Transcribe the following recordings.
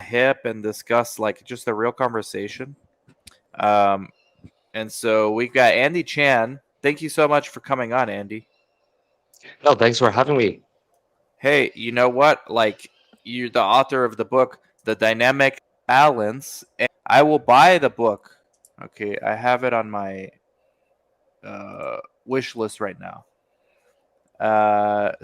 hip and discuss like just a real conversation. Um, and so we've got Andy Chan. Thank you so much for coming on, Andy. No, thanks for having me. Hey, you know what? Like, you're the author of the book, The Dynamic Balance. And I will buy the book. Okay, I have it on my wish list right now.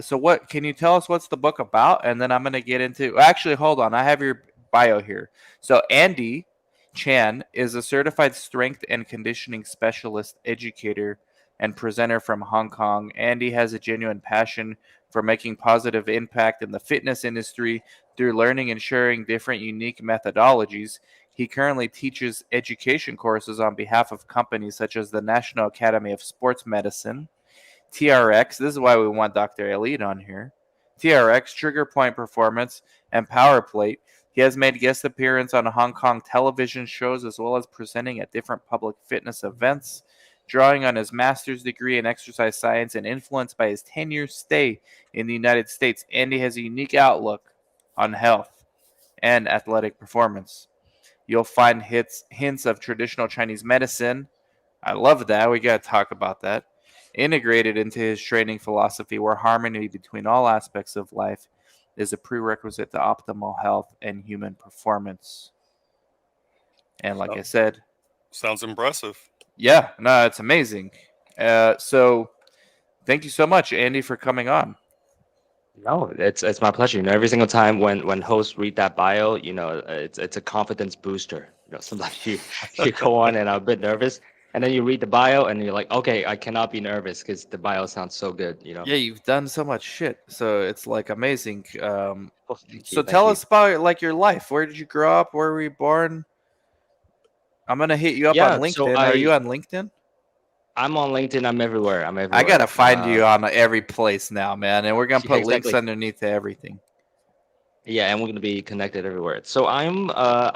So what can you tell us what's the book about? And then I'm gonna get into. Actually, hold on. I have your bio here. So Andy Chan is a certified strength and conditioning specialist, educator, and presenter from Hong Kong. Andy has a genuine passion for making positive impact in the fitness industry through learning and sharing different unique methodologies. He currently teaches education courses on behalf of companies such as the National Academy of Sports Medicine, TRX. This is why we want Dr. Elite on here. TRX, Trigger Point Performance, and Power Plate. He has made guest appearance on Hong Kong television shows as well as presenting at different public fitness events. Drawing on his master's degree in exercise science and influenced by his 10-year stay in the United States, Andy has a unique outlook on health and athletic performance. You'll find hints of traditional Chinese medicine. I love that. We got to talk about that. Integrated into his training philosophy, where harmony between all aspects of life is a prerequisite to optimal health and human performance. And like I So, said, sounds impressive. yeah, no, it's amazing. So thank you so much, Andy, for coming on. No, it's my pleasure. Every single time when hosts read that bio, it's a confidence booster. Sometimes you go on and I'm a bit nervous, and then you read the bio and you're like, okay, I cannot be nervous because the bio sounds so good. Yeah, you've done so much shit, so it's like amazing. Oh, thank you, So thank tell you. us about like your life. Where did you grow up? Where were you born? I'm gonna hit you up on Yeah, so LinkedIn. Are you on LinkedIn? I'm on LinkedIn. I'm everywhere. I'm I gotta everywhere. find you on every place now, man, and we're gonna Yeah, put links exactly. underneath to everything. Yeah, and we're gonna be connected everywhere. So I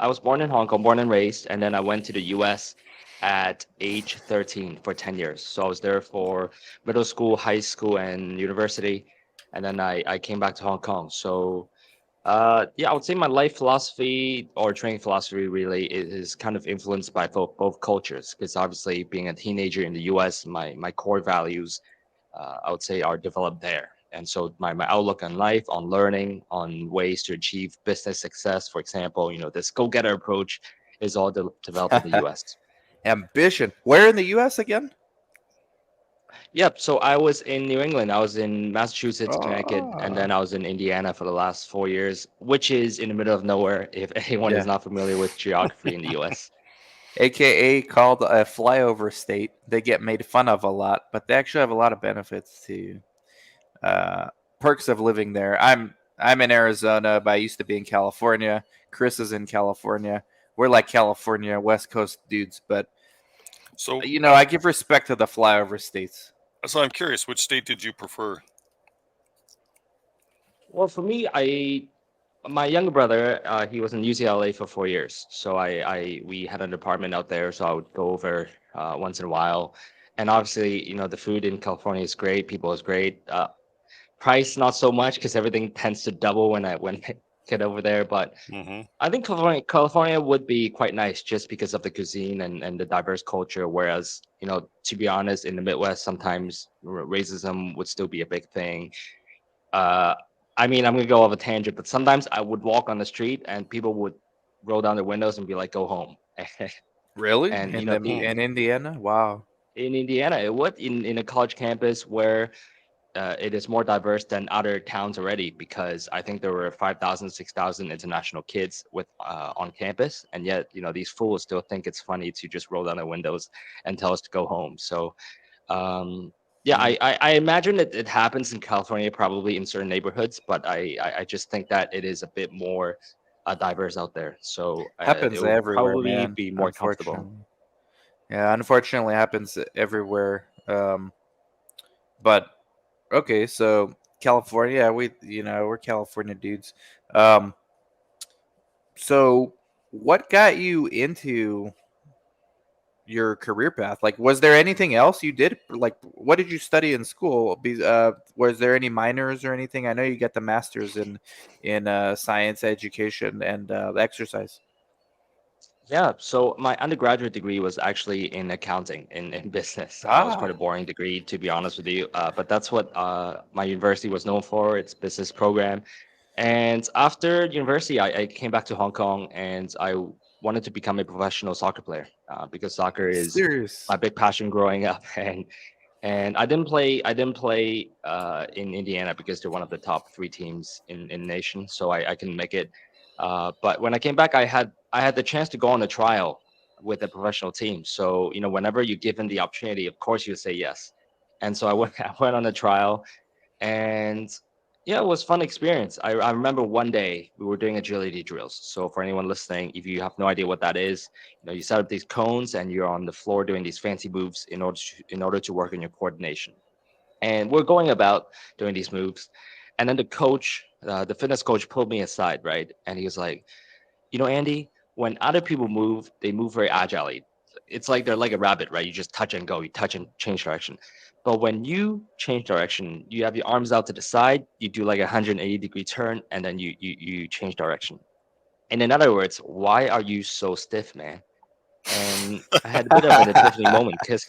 was born in Hong Kong, born and raised, and then I went to the US at age 13 for 10 years. So I was there for middle school, high school, and university, and then I came back to Hong Kong. So yeah, I would say my life philosophy or training philosophy really is kind of influenced by both cultures, because obviously being a teenager in the US, my core values I would say are developed there. And so my outlook on life, on learning, on ways to achieve business success, for example, this go-getter approach is all developed in the US. Ambition. Where in the U.S. again? Yep. So I was in New England. I was in Massachusetts, Connecticut, and Oh, then I was in Indiana for the last 4 years, which is in the middle of nowhere if anyone is yeah. not familiar with geography in the US. AKA called a flyover state. They get made fun of a lot, but they actually have a lot of benefits to uh, perks of living there. I'm in Arizona, but I used to be in California. Chris is in California. We're like California West Coast dudes, but So, I give respect to the flyover states. so I'm curious, which state did you prefer? Well, for me, my younger brother, he was in UCLA for 4 years. So we had an apartment out there, so I would go over once in a while. And obviously, the food in California is great. People is great. Price not so much because everything tends to double when I get over there. But Hmm. I think California would be quite nice just because of the cuisine and the diverse culture. Whereas, to be honest, in the Midwest, sometimes racism would still be a big thing. Uh, I mean, I'm gonna go off a tangent, but sometimes I would walk on the street and people would roll down their windows and be like, "Go home." Really? And Hmm. In Indiana? Wow. in Indiana, it would in a college campus where it is more diverse than other towns already, because I think there were 5,000, 6,000 international kids with on campus, and yet these fools still think it's funny to just roll down their windows and tell us to go home. So um, yeah, Mm. I imagine it happens in California, probably in certain neighborhoods, but I just think that it is a bit more diverse out there. So it Happens would everywhere, probably man. be more comfortable. Unfortunately. Yeah, unfortunately happens everywhere. But okay, so California, we're California dudes. Um, so what got you into, your career path. Like, was there anything else you did? Like, what did you study in school? Was there any minors or anything? I know you get the masters in science education and exercise. Yeah, so my undergraduate degree was actually in accounting, in business. It was quite Ah, a boring degree, to be honest with you. But that's what my university was known for, its business program. And after university, I came back to Hong Kong and I wanted to become a professional soccer player because soccer is serious. my big passion growing up. And I didn't play in Indiana because they're one of the top three teams in the nation, so I couldn't make it. But when I came back, I had the chance to go on a trial with a professional team. So whenever you're given the opportunity, of course you say yes. And so I went I went on a trial, and yeah, it was fun experience. I remember one day we were doing agility drills. So for anyone listening, if you have no idea what that is, you set up these cones and you're on the floor doing these fancy moves in order to work on your coordination. And we're going about doing these moves, and then the fitness coach, pulled me aside, right? And he was like, Andy, when other people move, they move very agilely. It's like they're like a rabbit, right? You just touch and go, you touch and change direction. But when you change direction, you have your arms out to the side, you do like a 180-degree turn, and then you change direction. And in other words, why are you so stiff, man? And I had a bit of an epiphany moment because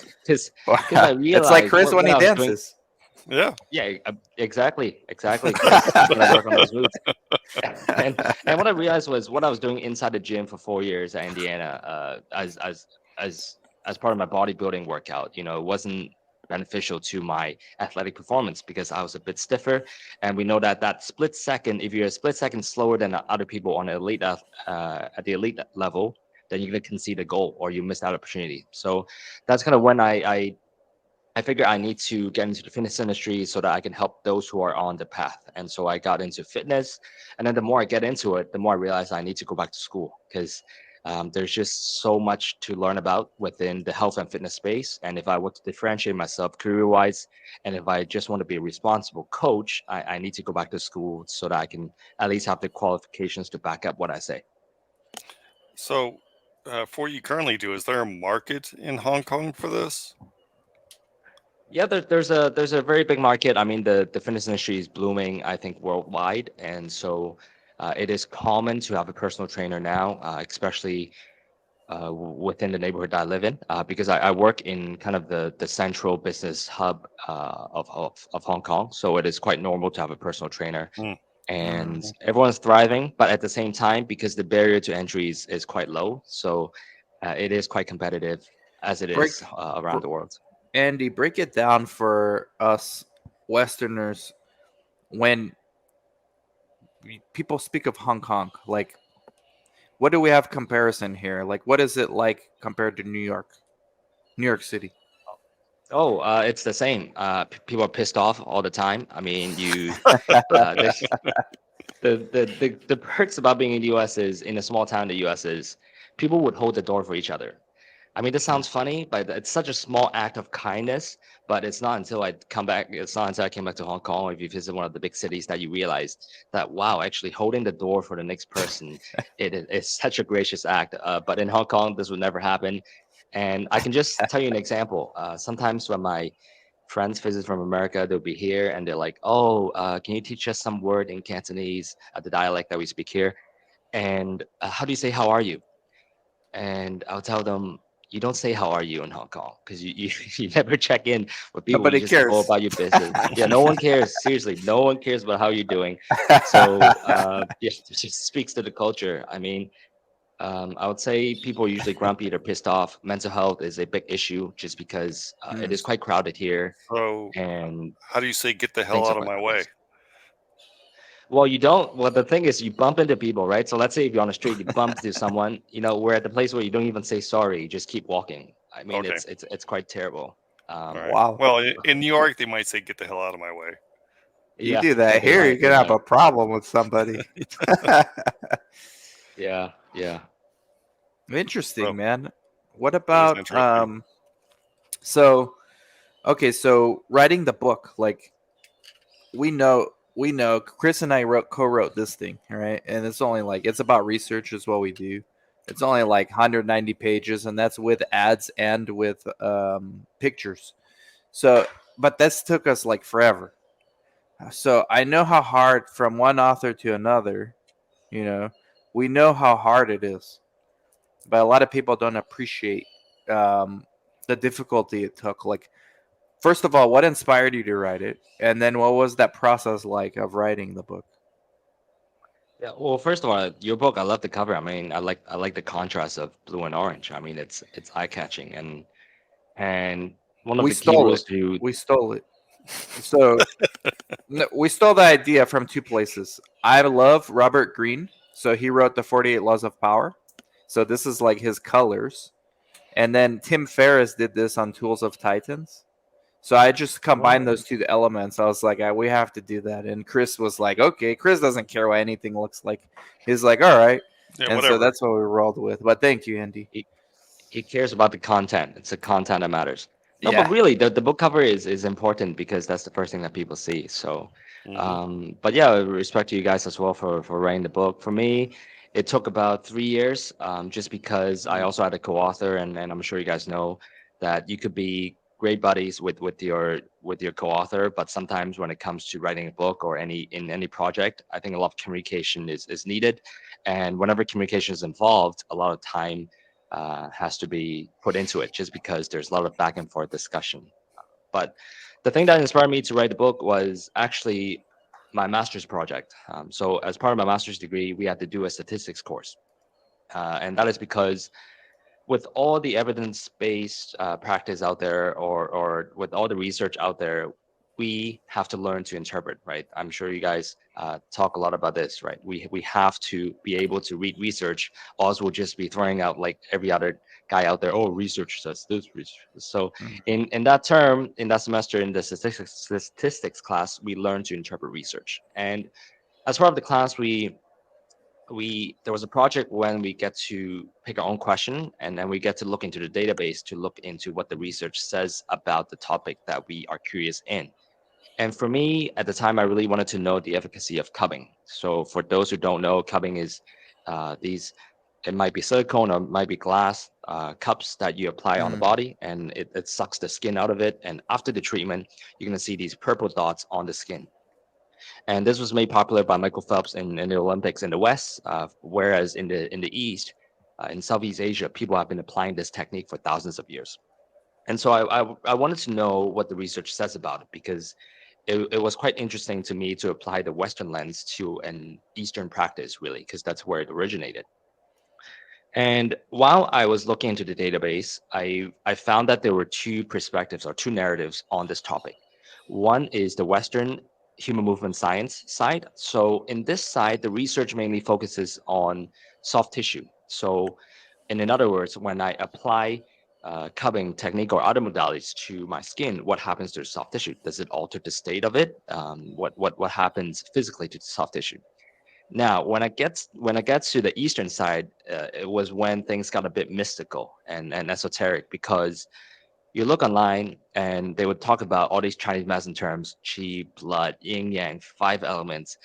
I It's like realized Chris when what he I was doing. dances. Yeah. Yeah, exactly. Chris, when I work on those moves. And what I realized was what I was doing inside the gym for 4 years at Indiana, as part of my bodybuilding workout, it wasn't beneficial to my athletic performance because I was a bit stiffer. And we know that split second, if you're a split second slower than other people on at the elite level, then you're gonna concede a goal or you miss that opportunity. So that's kind of when I figure I need to get into the fitness industry so that I can help those who are on the path. And so I got into fitness. And then the more I get into it, the more I realize I need to go back to school because there's just so much to learn about within the health and fitness space. And if I want to differentiate myself career wise, and if I just want to be a responsible coach, I need to go back to school so that I can at least have the qualifications to back up what I say. So, for what you currently do, is there a market in Hong Kong for this? Yeah, there's a very big market. I mean, the fitness industry is blooming, I think, worldwide, and so it is common to have a personal trainer now, especially within the neighborhood that I live in, because I work in kind of the central business hub of Hong Kong. So it is quite normal to have a personal trainer, Hmm. and everyone's thriving. But at the same time, because the barrier to entry is quite low, so it is quite competitive as it Break, is br- around the world. Andy, break it down for us Westerners when people speak of Hong Kong. Like, what do we have comparison here? Like, what is it like compared to New York City? Oh, it's the same. People are pissed off all the time. I mean, there's the perks about being in the U.S. is in a small town in the U.S. is people would hold the door for each other. I mean, this sounds funny, but it's such a small act of kindness. But it's not until I come back. It's not until I came back to Hong Kong, or if you visit one of the big cities, that you realize that wow, actually holding the door for the next person, it's such a gracious act. But in Hong Kong, this would never happen. And I can just tell you an example. Sometimes when my friends visit from America, they'll be here and they're like, "Oh, can you teach us some word in Cantonese, the dialect that we speak here? And how do you say how are you?" And I'll tell them, "You don't say how are you in Hong Kong because you never check in with people. You Nobody just go cares. about your business." Yeah, no one cares. Seriously, no one cares about how you're doing. So yeah, it just speaks to the culture. I mean, I would say people are usually grumpy, they're pissed off. Mental health is a big issue just because it is quite crowded here So, and how do you say "get the hell things are out of quite my way"? complex. Well, you don't. Well, the thing is, you bump into people, right? So let's say if you're on the street, you bump into someone. We're at the place where you don't even say sorry. You just keep walking. I mean, Okay. it's quite terrible. All Um, right. Wow. Well, in New York, they might say "get the hell out of my way." You yeah, do that they here, you're might, gonna they have a might. problem with somebody. Yeah, yeah. Interesting, So man. What it is about interesting. so okay, so writing the book, like we know Chris and I co-wrote this thing, all right? And it's only like it's about research is what we do. It's only like 190 pages, and that's with ads and with pictures. So, but this took us like forever. So I know how hard from one author to another, you know, we know how hard it is, but a lot of people don't appreciate um, the difficulty it took. Like, first of all, what inspired you to write it, and then what was that process like of writing the book? Yeah, well, first of all, your book, I love the cover. I mean, I like the contrast of blue and orange. I mean, it's eye-catching, and one of We the key stole rules it. to We stole it. So no, we stole the idea from two places. I love Robert Greene, so he wrote the 48 Laws of Power. So this is like his colors. And then Tim Ferriss did this on Tools of Titans. So I just combined oh, those two elements. I was like, we have to do that. And Chris was like, okay. Chris doesn't care what anything looks like. He's like, all right. Yeah, And so whatever. that's what we rolled with. But thank you, Andy. he cares about the content. It's the content that matters. No, but Yeah. really, the book cover is important because that's the first thing that people see. So, Mhm. but yeah, respect to you guys as well for writing the book. For me, it took about 3 years, just because I also had a co-author, and I'm sure you guys know that you could be great buddies with your co-author, but sometimes when it comes to writing a book or any project, I think a lot of communication is needed, and whenever communication is involved, a lot of time has to be put into it just because there's a lot of back and forth discussion. But the thing that inspired me to write the book was actually my master's project. So, as part of my master's degree, we had to do a statistics course. And that is because with all the evidence-based practice out there, or with all the research out there, we have to learn to interpret, right? I'm sure you guys talk a lot about this, right? We have to be able to read research, or else we'll just be throwing out like every other guy out there. Oh, research says this, research. So Mhm. in that term, in that semester, in the statistics class, we learn to interpret research, and as part of the class, we there was a project when we get to pick our own question, and then we get to look into the database to look into what the research says about the topic that we are curious in. And for me at the time, I really wanted to know the efficacy of cupping. So for those who don't know, cupping is these, it might be silicone or it might be glass cups that you apply on the Mm. body, and it sucks the skin out of it, and after the treatment you're going to see these purple dots on the skin. And this was made popular by Michael Phelps in the Olympics in the West, whereas in the East, in Southeast Asia, people have been applying this technique for thousands of years. And so I wanted to know what the research says about it, because it was quite interesting to me to apply the Western lens to an Eastern practice, really, because that's where it originated. And while I was looking into the database, I found that there were two perspectives or two narratives on this topic. One is the Western human movement science side. So in this side, the research mainly focuses on soft tissue. So, in other words, when I apply cupping technique or other modalities to my skin, what happens to the soft tissue? Does it alter the state of it? What happens physically to the soft tissue? Now, when I get to the eastern side, it was when things got a bit mystical and esoteric, because you look online and they would talk about all these Chinese medicine terms: qi, blood, yin yang, five elements.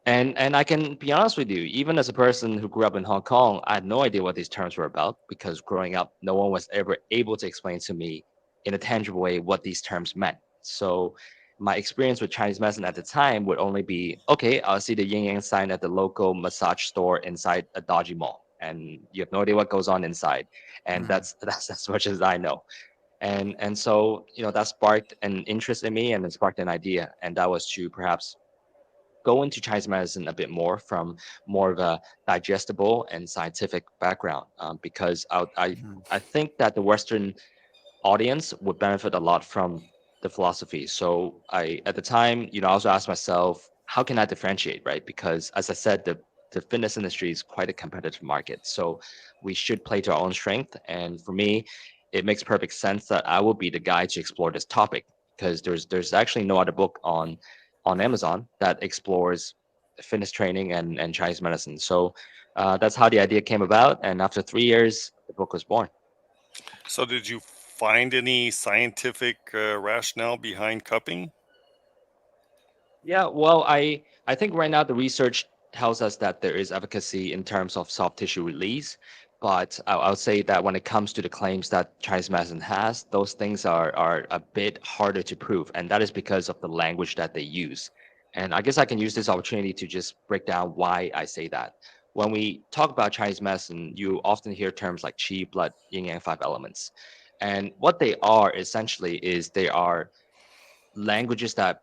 And I can be honest with you, even as a person who grew up in Hong Kong, I had no idea what these terms were about, because growing up, no one was ever able to explain to me in a tangible way what these terms meant. So my experience with Chinese medicine at the time would only be, okay, I'll see the yin yang sign at the local massage store inside a dodgy mall, and you have no idea what goes on inside, and Mhm. that's as much as I know. And so that sparked an interest in me, and it sparked an idea, and that was to perhaps go into Chinese medicine a bit more from more of a digestible and scientific background, because Mhm. I think that the Western audience would benefit a lot from the philosophy. So I, at the time, I also asked myself, how can I differentiate, right? Because as I said, the fitness industry is quite a competitive market. So we should play to our own strength. And for me, it makes perfect sense that I will be the guy to explore this topic, because there's actually no other book on Amazon that explores fitness training and Chinese medicine. So that's how the idea came about. And after 3 years, the book was born. So, did you find any scientific rationale behind cupping? Yeah, well, I think right now the research tells us that there is efficacy in terms of soft tissue release. But I would say that when it comes to the claims that Chinese medicine has, those things are a bit harder to prove. And that is because of the language that they use. And I guess I can use this opportunity to just break down why I say that. When we talk about Chinese medicine, you often hear terms like qi, blood, yin yang, five elements. And what they are essentially is they are languages that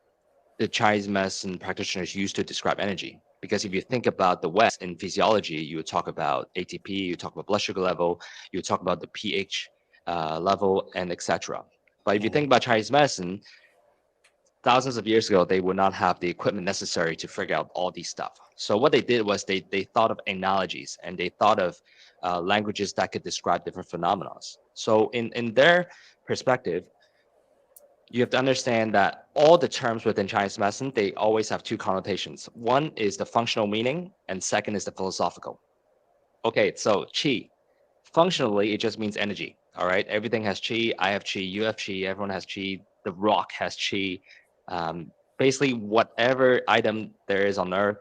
the Chinese medicine practitioners use to describe energy. Because if you think about the West in physiology, you would talk about ATP, you talk about blood sugar level, you talk about the pH level, and etc. But if you think about Chinese medicine, thousands of years ago, they would not have the equipment necessary to figure out all these stuff. So what they did was they thought of analogies and they thought of languages that could describe different phenomena. So in their perspective, you have to understand that all the terms within Chinese medicine, they always have two connotations. One is the functional meaning, and second is the philosophical. Okay, so qi. Functionally, it just means energy. All right, everything has qi. I have qi. You have qi. Everyone has qi. The rock has qi. Basically, whatever item there is on Earth,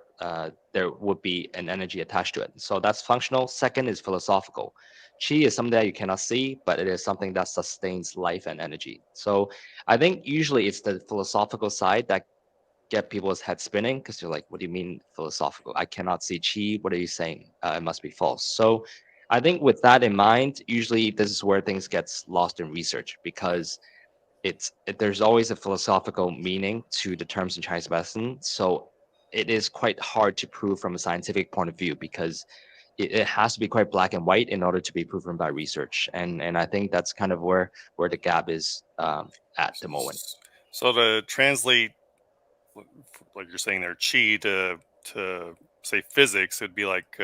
there would be an energy attached to it. So that's functional. Second is philosophical. Qi is something that you cannot see, but it is something that sustains life and energy. So I think usually it's the philosophical side that get people's head spinning because you're like, what do you mean philosophical? I cannot see qi. What are you saying? It must be false. So I think with that in mind, usually this is where things gets lost in research because there's always a philosophical meaning to the terms in Chinese medicine. So it is quite hard to prove from a scientific point of view because it has to be quite black and white in order to be proven by research. And I think that's kind of where the gap is at the moment. So to translate, like you're saying there, qi to say physics, it'd be like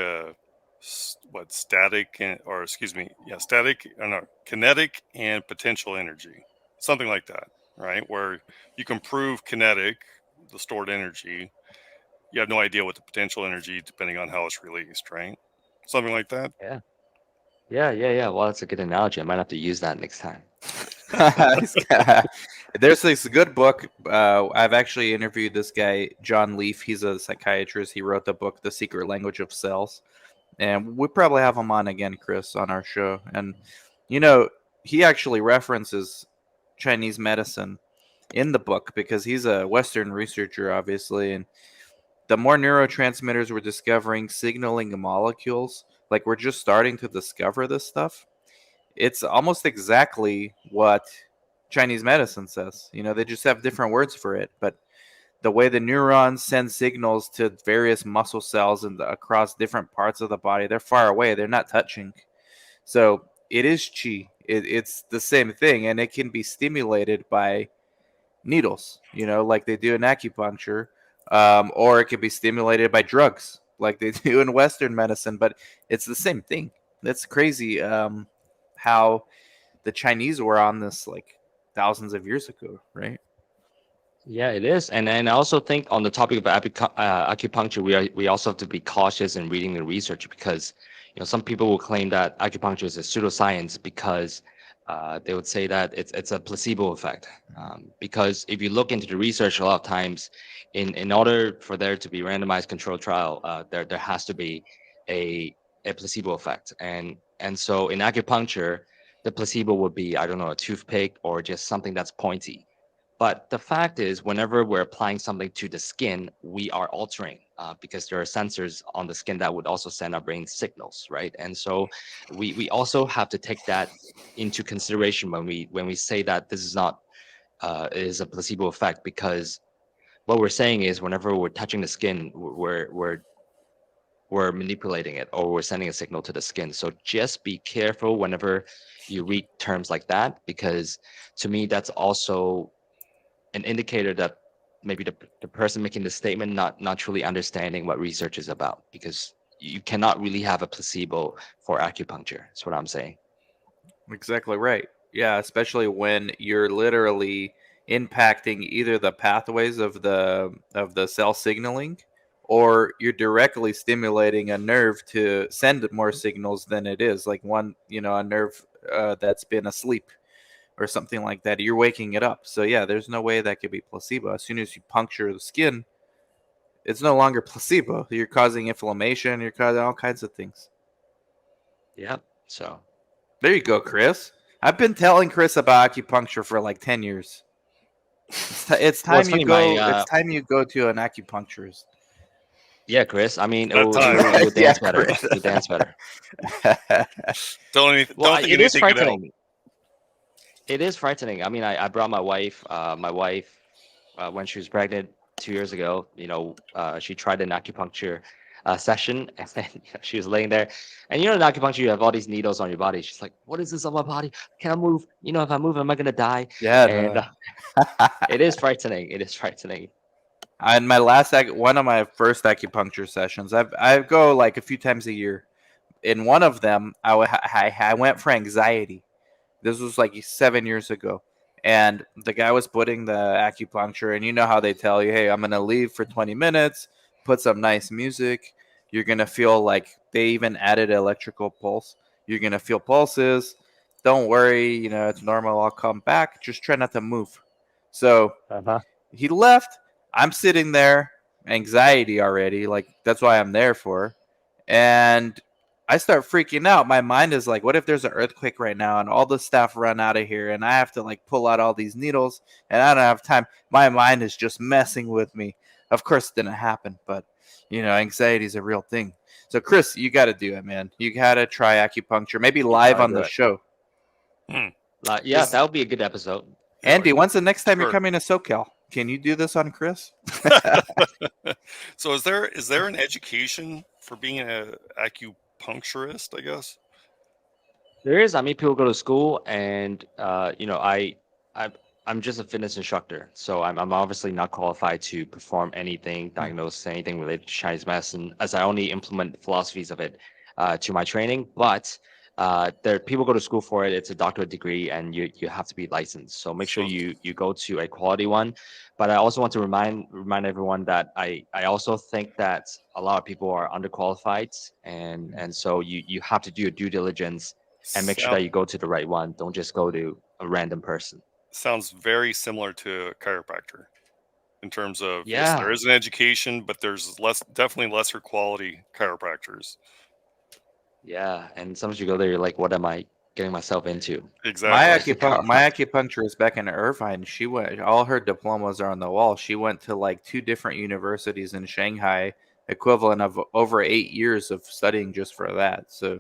what static and, or excuse me, yeah, static, no, kinetic and potential energy, something like that, right? Where you can prove kinetic, the stored energy. You have no idea what the potential energy, depending on how it's released, right? Something like that. Yeah. Well, that's a good analogy. I might have to use that next time. There's this good book. I've actually interviewed this guy, John Leaf. He's a psychiatrist. He wrote the book, The Secret Language of Cells. And we probably have him on again, Chris, on our show. And, he actually references Chinese medicine in the book because he's a Western researcher, obviously. And the more neurotransmitters we're discovering, signaling molecules, like we're just starting to discover this stuff, it's almost exactly what Chinese medicine says. They just have different words for it, but the way the neurons send signals to various muscle cells and across different parts of the body, they're far away. They're not touching. So it is qi. It's the same thing, and it can be stimulated by needles, like they do in acupuncture, or it can be stimulated by drugs, like they do in Western medicine. But it's the same thing. That's crazy. How the Chinese were on this like thousands of years ago, right? Yeah, it is, and I also think on the topic of acupuncture, we also have to be cautious in reading the research because some people will claim that acupuncture is a pseudoscience because they would say that it's a placebo effect. Because if you look into the research, a lot of times, in order for there to be randomized controlled trial, there has to be a placebo effect, and so in acupuncture, the placebo would be, I don't know, a toothpick or just something that's pointy. But the fact is, whenever we're applying something to the skin, we are altering because there are sensors on the skin that would also send our brain signals, right? And so we also have to take that into consideration when we say that this is not is a placebo effect, because what we're saying is whenever we're touching the skin, we're manipulating it or we're sending a signal to the skin. So just be careful whenever you read terms like that, because to me that's also an indicator that maybe the person making the statement not truly understanding what research is about, because you cannot really have a placebo for acupuncture. That's what I'm saying. Exactly right. Yeah, especially when you're literally impacting either the pathways of the cell signaling, or you're directly stimulating a nerve to send more signals than it is. Like a nerve that's been asleep or something like that. You're waking it up. So yeah, there's no way that could be placebo. As soon as you puncture the skin, It's no longer placebo. You're causing inflammation. You're causing all kinds of things. Yeah. So There you go, Chris. I've been telling Chris about acupuncture for like 10 years. It's well, time it's you funny. go. It's time you go to an acupuncturist. Yeah, Chris. I mean, That time. it will Yeah, dance better. Chris. You dance better. Don't think It is anything could help. frightening. It is frightening. I mean, I brought my wife. When she was pregnant 2 years ago, she tried an acupuncture session, and then she was laying there, and in acupuncture, you have all these needles on your body. She's like, "What is this on my body? Can I move? If I move, am I gonna die?" Yeah, And no. it is frightening. It is frightening. In my one of my first acupuncture sessions, I go like a few times a year. In one of them, I went for anxiety. This was like 7 years ago. And the guy was putting the acupuncture, and you know how they tell you, hey, I'm going to leave for 20 minutes, put some nice music. You're going to feel like they even added electrical pulse. You're going to feel pulses. Don't worry, it's normal. I'll come back. Just try not to move. So Uh-huh. he left. I'm sitting there, anxiety already. Like, that's why I'm there for. And I start freaking out. My mind is like, what if there's an earthquake right now and all the staff run out of here and I have to like pull out all these needles and I don't have time? My mind is just messing with me. Of course, it didn't happen, but anxiety is a real thing. So, Chris, you got to do it, man. You got to try acupuncture, maybe live gotta on do the it. show. Yeah, Is- that would be a good episode. Andy, when's the next time you're Sure. coming to SoCal? Can you do this on Chris? So is there an education for being an acupuncturist, I guess? There is. I mean, people go to school, and I'm just a fitness instructor, so I'm obviously not qualified to perform anything, diagnose anything related to Chinese medicine, as I only implement philosophies of it to my training. But there people go to school for it. It's a doctorate degree, and you have to be licensed. So make sure So- you go to a quality one. But I also want to remind everyone that I also think that a lot of people are underqualified, and so you have to do your due diligence and make sure that you go to the right one. Don't just go to a random person. Sounds very similar to a chiropractor in terms of yes, Yeah. there is an education, but there's definitely lesser quality chiropractors. Yeah, and sometimes you go there, you're like, what am I getting myself into? Exactly. My acupuncturist back in Irvine, she went. All her diplomas are on the wall. She went to like 2 different universities in Shanghai, equivalent of over 8 years of studying just for that. So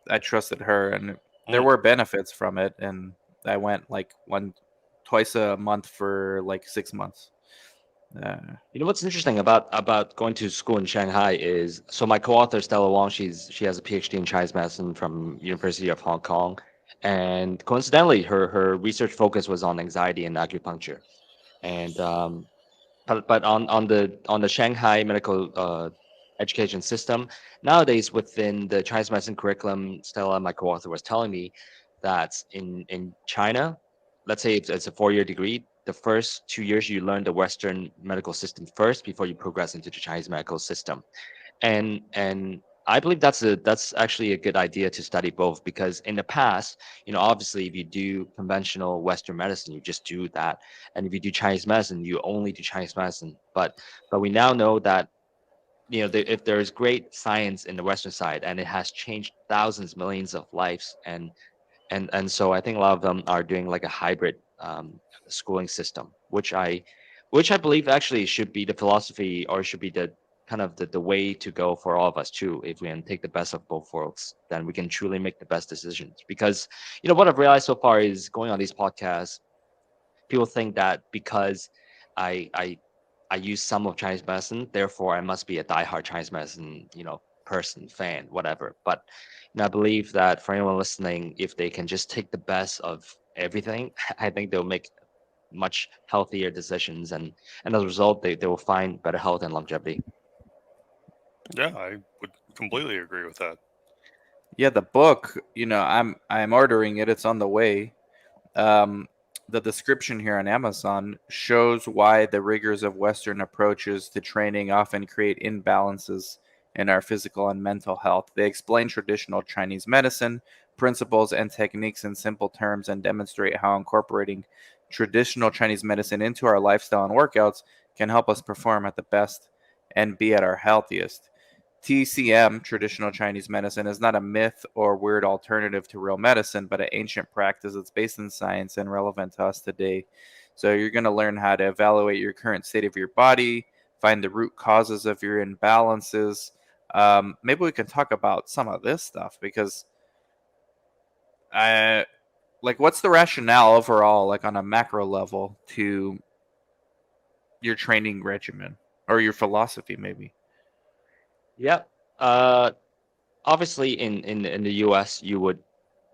I trusted her, and there were benefits from it. And I went like twice a month for like 6 months. You know what's interesting about going to school in Shanghai is so my co-author Stella Wong, she has a PhD in Chinese medicine from University of Hong Kong, and coincidentally, her research focus was on anxiety and acupuncture, and but on the Shanghai medical education system nowadays within the Chinese medicine curriculum, Stella, my co-author, was telling me that in China, let's say it's a 4-year degree. The first 2 years you learn the Western medical system first before you progress into the Chinese medical system, and I believe that's actually a good idea to study both, because in the past, obviously if you do conventional Western medicine, you just do that, and if you do Chinese medicine, you only do Chinese medicine. But we now know that if there is great science in the Western side and it has changed thousands, millions of lives, and so I think a lot of them are doing like a hybrid schooling system, which I believe actually should be the philosophy, or should be the kind of the way to go for all of us too. If we can take the best of both worlds, then we can truly make the best decisions. Because what I've realized so far is, going on these podcasts, people think that because I use some of Chinese medicine, therefore I must be a diehard Chinese medicine, person, fan, whatever. But I believe that for anyone listening, if they can just take the best of everything, I think they'll make much healthier decisions, and as a result, they will find better health and longevity. Yeah, I would completely agree with that. Yeah, the book, I'm ordering it. It's on the way. The description here on Amazon shows why the rigors of Western approaches to training often create imbalances in our physical and mental health. They explain traditional Chinese medicine principles and techniques in simple terms and demonstrate how incorporating traditional Chinese medicine into our lifestyle and workouts can help us perform at the best and be at our healthiest. TCM, traditional Chinese medicine, is not a myth or weird alternative to real medicine, but an ancient practice that's based in science and relevant to us today. So you're going to learn how to evaluate your current state of your body, find the root causes of your imbalances. Maybe we can talk about some of this stuff because I like what's the rationale overall, like on a macro level, to your training regimen or your philosophy, maybe. Yeah. Obviously, in the US, you would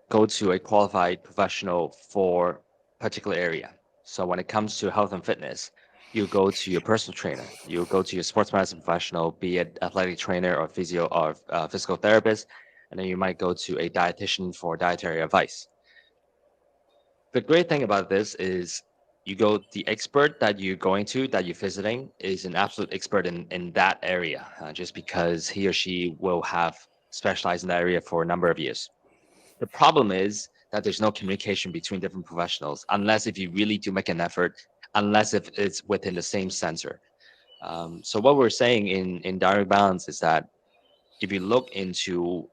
go to a qualified professional for particular area. So when it comes to health and fitness, you go to your personal trainer, you go to your sports medicine professional, be it athletic trainer or physio or physical therapist, and then you might go to a dietitian for dietary advice. The great thing about this is the expert that you're going to, that you're visiting, is an absolute expert in that area, just because he or she will have specialized in that area for a number of years. The problem is that there's no communication between different professionals unless if you really do make an effort, unless if it's within the same sensor. So what we're saying in direct balance is that if you look into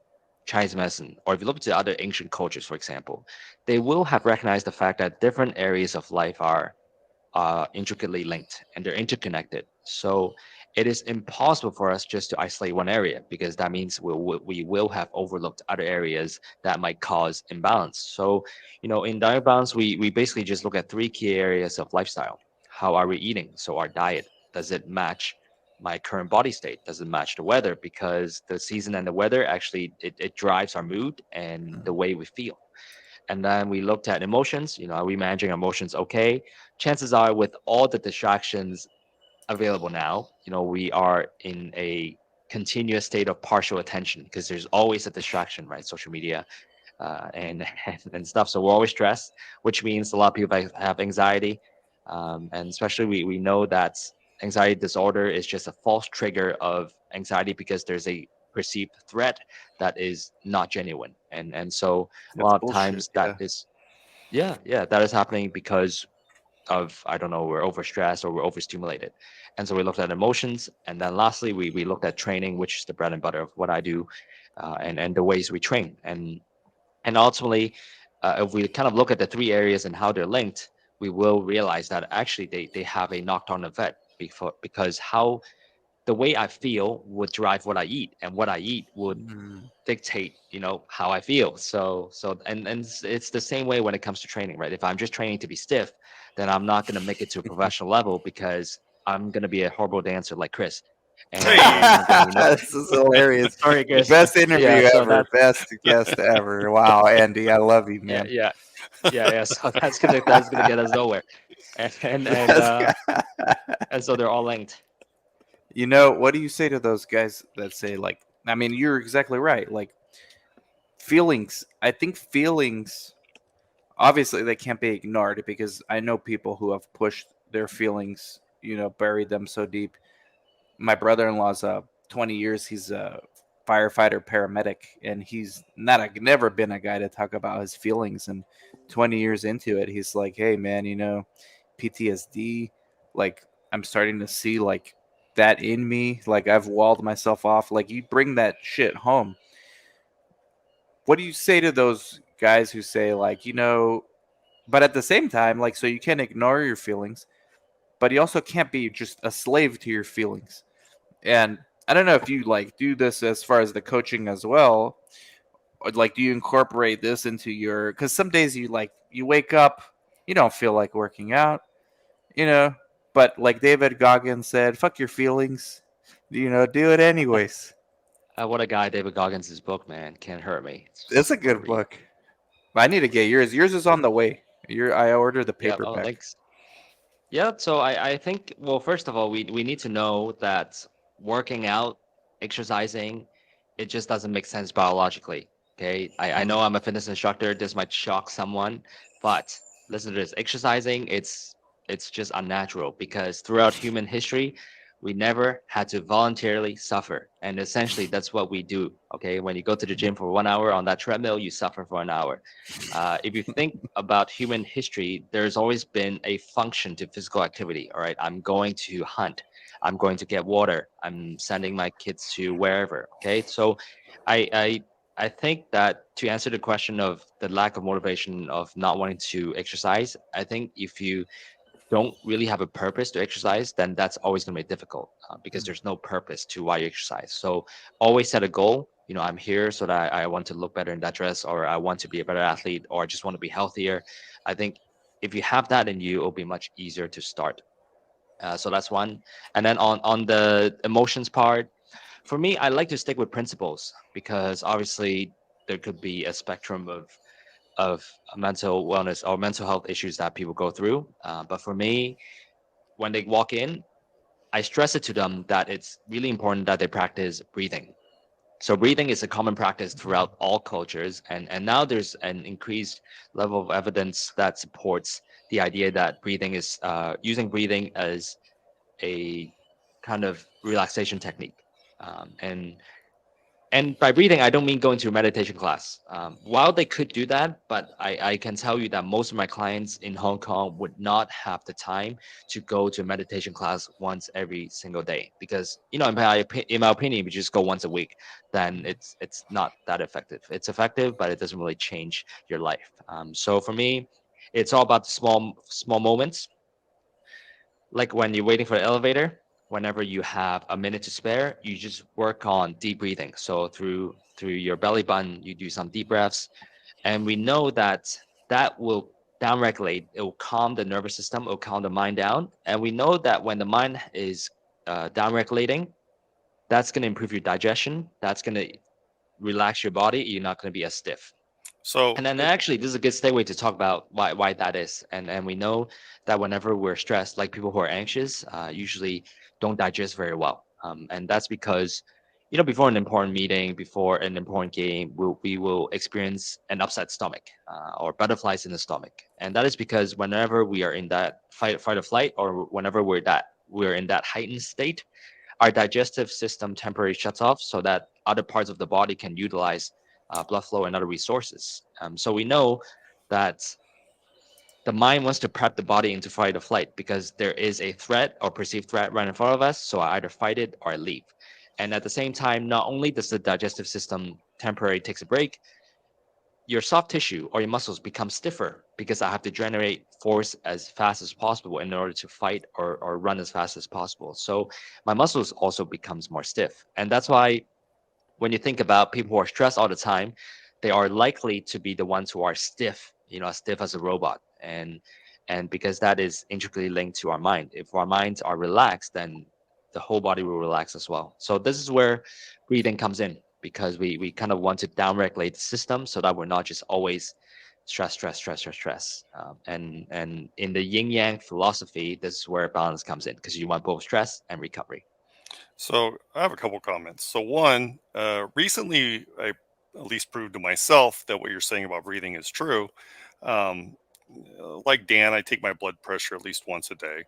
Chinese medicine, or if you look to other ancient cultures, for example, they will have recognized the fact that different areas of life are intricately linked and they're interconnected. So it is impossible for us just to isolate one area because that means we will have overlooked other areas that might cause imbalance. So, in diet balance, we basically just look at three key areas of lifestyle. How are we eating? So our diet, does it match my current body state? Does it match the weather? Because the season and the weather actually it drives our mood and the way we feel. And then we looked at emotions. Are we managing emotions okay? Chances are, with all the distractions available now, we are in a continuous state of partial attention because there's always a distraction, right? Social media and and stuff. So we're always stressed, which means a lot of people have anxiety, and especially we know that anxiety disorder is just a false trigger of anxiety because there's a perceived threat that is not genuine, and so a That's lot of bullshit. times that Yeah. is, yeah, that is happening because of, I don't know, we're overstressed or we're overstimulated. And so we looked at emotions, and then lastly we looked at training, which is the bread and butter of what I do, and the ways we train. And ultimately, if we kind of look at the three areas and how they're linked, we will realize that actually they have a knockdown effect because how the way I feel would drive what I eat, and what I eat would Mm. dictate, how I feel. So it's the same way when it comes to training, right? If I'm just training to be stiff, then I'm not going to make it to a professional level because I'm going to be a horrible dancer like Chris. And then This is hilarious. sorry, Chris. Best Yeah, interview so ever. that's Best guest ever. Wow, Andy, I love you, yeah, man. yeah, yeah. So that's gonna get us nowhere. And and and That's- uh and so they're all linked. what do you say to those guys that say like? I mean, you're exactly right. Like feelings. I think feelings. Obviously, they can't be ignored because I know people who have pushed their feelings. Buried them so deep. My brother-in-law's 20 years. He's a firefighter paramedic, and he's not never been a guy to talk about his feelings. And 20 years into it, he's like, hey man, PTSD, like I'm starting to see like that in me, like I've walled myself off. Like you bring that shit home. What do you say to those guys who say like, but at the same time, like, so you can't ignore your feelings, but you also can't be just a slave to your feelings. And I don't know if you like do this as far as the coaching as well. Or like do you incorporate this into your, because some days you wake up, you don't feel like working out, you know, but like David Goggins said, fuck your feelings, do it anyways. What a guy, David Goggins' book, man, can't hurt me. It's a Go good read. book. I need to get yours. Yours is on the way. I ordered the Yeah. Oh, paperback. thanks. Yeah. So I think, well, first of all, we need to know that working out, exercising, it just doesn't make sense biologically. Okay. I know I'm a fitness instructor. This might shock someone, but listen to this. Exercising, it's just unnatural because throughout human history, we never had to voluntarily suffer. And essentially that's what we do. Okay. When you go to the gym for 1 hour on that treadmill, you suffer for an hour. If you think about human history, there's always been a function to physical activity. All right. I'm going to hunt. I'm going to get water. I'm sending my kids to wherever. Okay, so I think that to answer the question of the lack of motivation of not wanting to exercise, I think if you don't really have a purpose to exercise, then that's always going to be difficult because there's no purpose to why you exercise. So always set a goal. I'm here so that I want to look better in that dress, or I want to be a better athlete, or I just want to be healthier. I think if you have that in you, it'll be much easier to start. So that's one. And then on the emotions part, for me, I like to stick with principles because obviously there could be a spectrum of mental wellness or mental health issues that people go through. But for me, when they walk in, I stress it to them that it's really important that they practice breathing. So breathing is a common practice throughout all cultures, and now there's an increased level of evidence that supports the idea that breathing is using breathing as a kind of relaxation technique. And by breathing, I don't mean going to a meditation class. While they could do that, but I can tell you that most of my clients in Hong Kong would not have the time to go to a meditation class once every single day because, in my opinion, if you just go once a week, then it's not that effective. It's effective, but it doesn't really change your life. So for me, it's all about the small moments, like when you're waiting for the elevator, whenever you have a minute to spare, you just work on deep breathing. So through your belly button, you do some deep breaths, and we know that that will downregulate. It will calm the nervous system. It will calm the mind down, and we know that when the mind is downregulating, that's going to improve your digestion. That's going to relax your body. You're not going to be as stiff. So And then actually, this is a good segue to talk about why that is. And we know that whenever we're stressed, like people who are anxious, usually don't digest very well. And that's because, before an important meeting, before an important game, we will experience an upset stomach or butterflies in the stomach. And that is because whenever we are in that fight or flight, or whenever we're in that heightened state, our digestive system temporarily shuts off so that other parts of the body can utilize blood flow and other resources. So we know that the mind wants to prep the body into fight or flight because there is a threat or perceived threat right in front of us. So I either fight it or I leave. And at the same time, not only does the digestive system temporarily takes a break, your soft tissue or your muscles become stiffer because I have to generate force as fast as possible in order to fight or run as fast as possible. So my muscles also becomes more stiff. And that's why when you think about people who are stressed all the time, they are likely to be the ones who are stiff, stiff as a robot. And because that is intricately linked to our mind. If our minds are relaxed, then the whole body will relax as well. So this is where breathing comes in because we kind of want to downregulate the system so that we're not just always stress. And in the yin yang philosophy, this is where balance comes in because you want both stress and recovery. So I have a couple comments. So one, recently I at least proved to myself that what you're saying about breathing is true. Um, like Dan, I take my blood pressure at least once a day,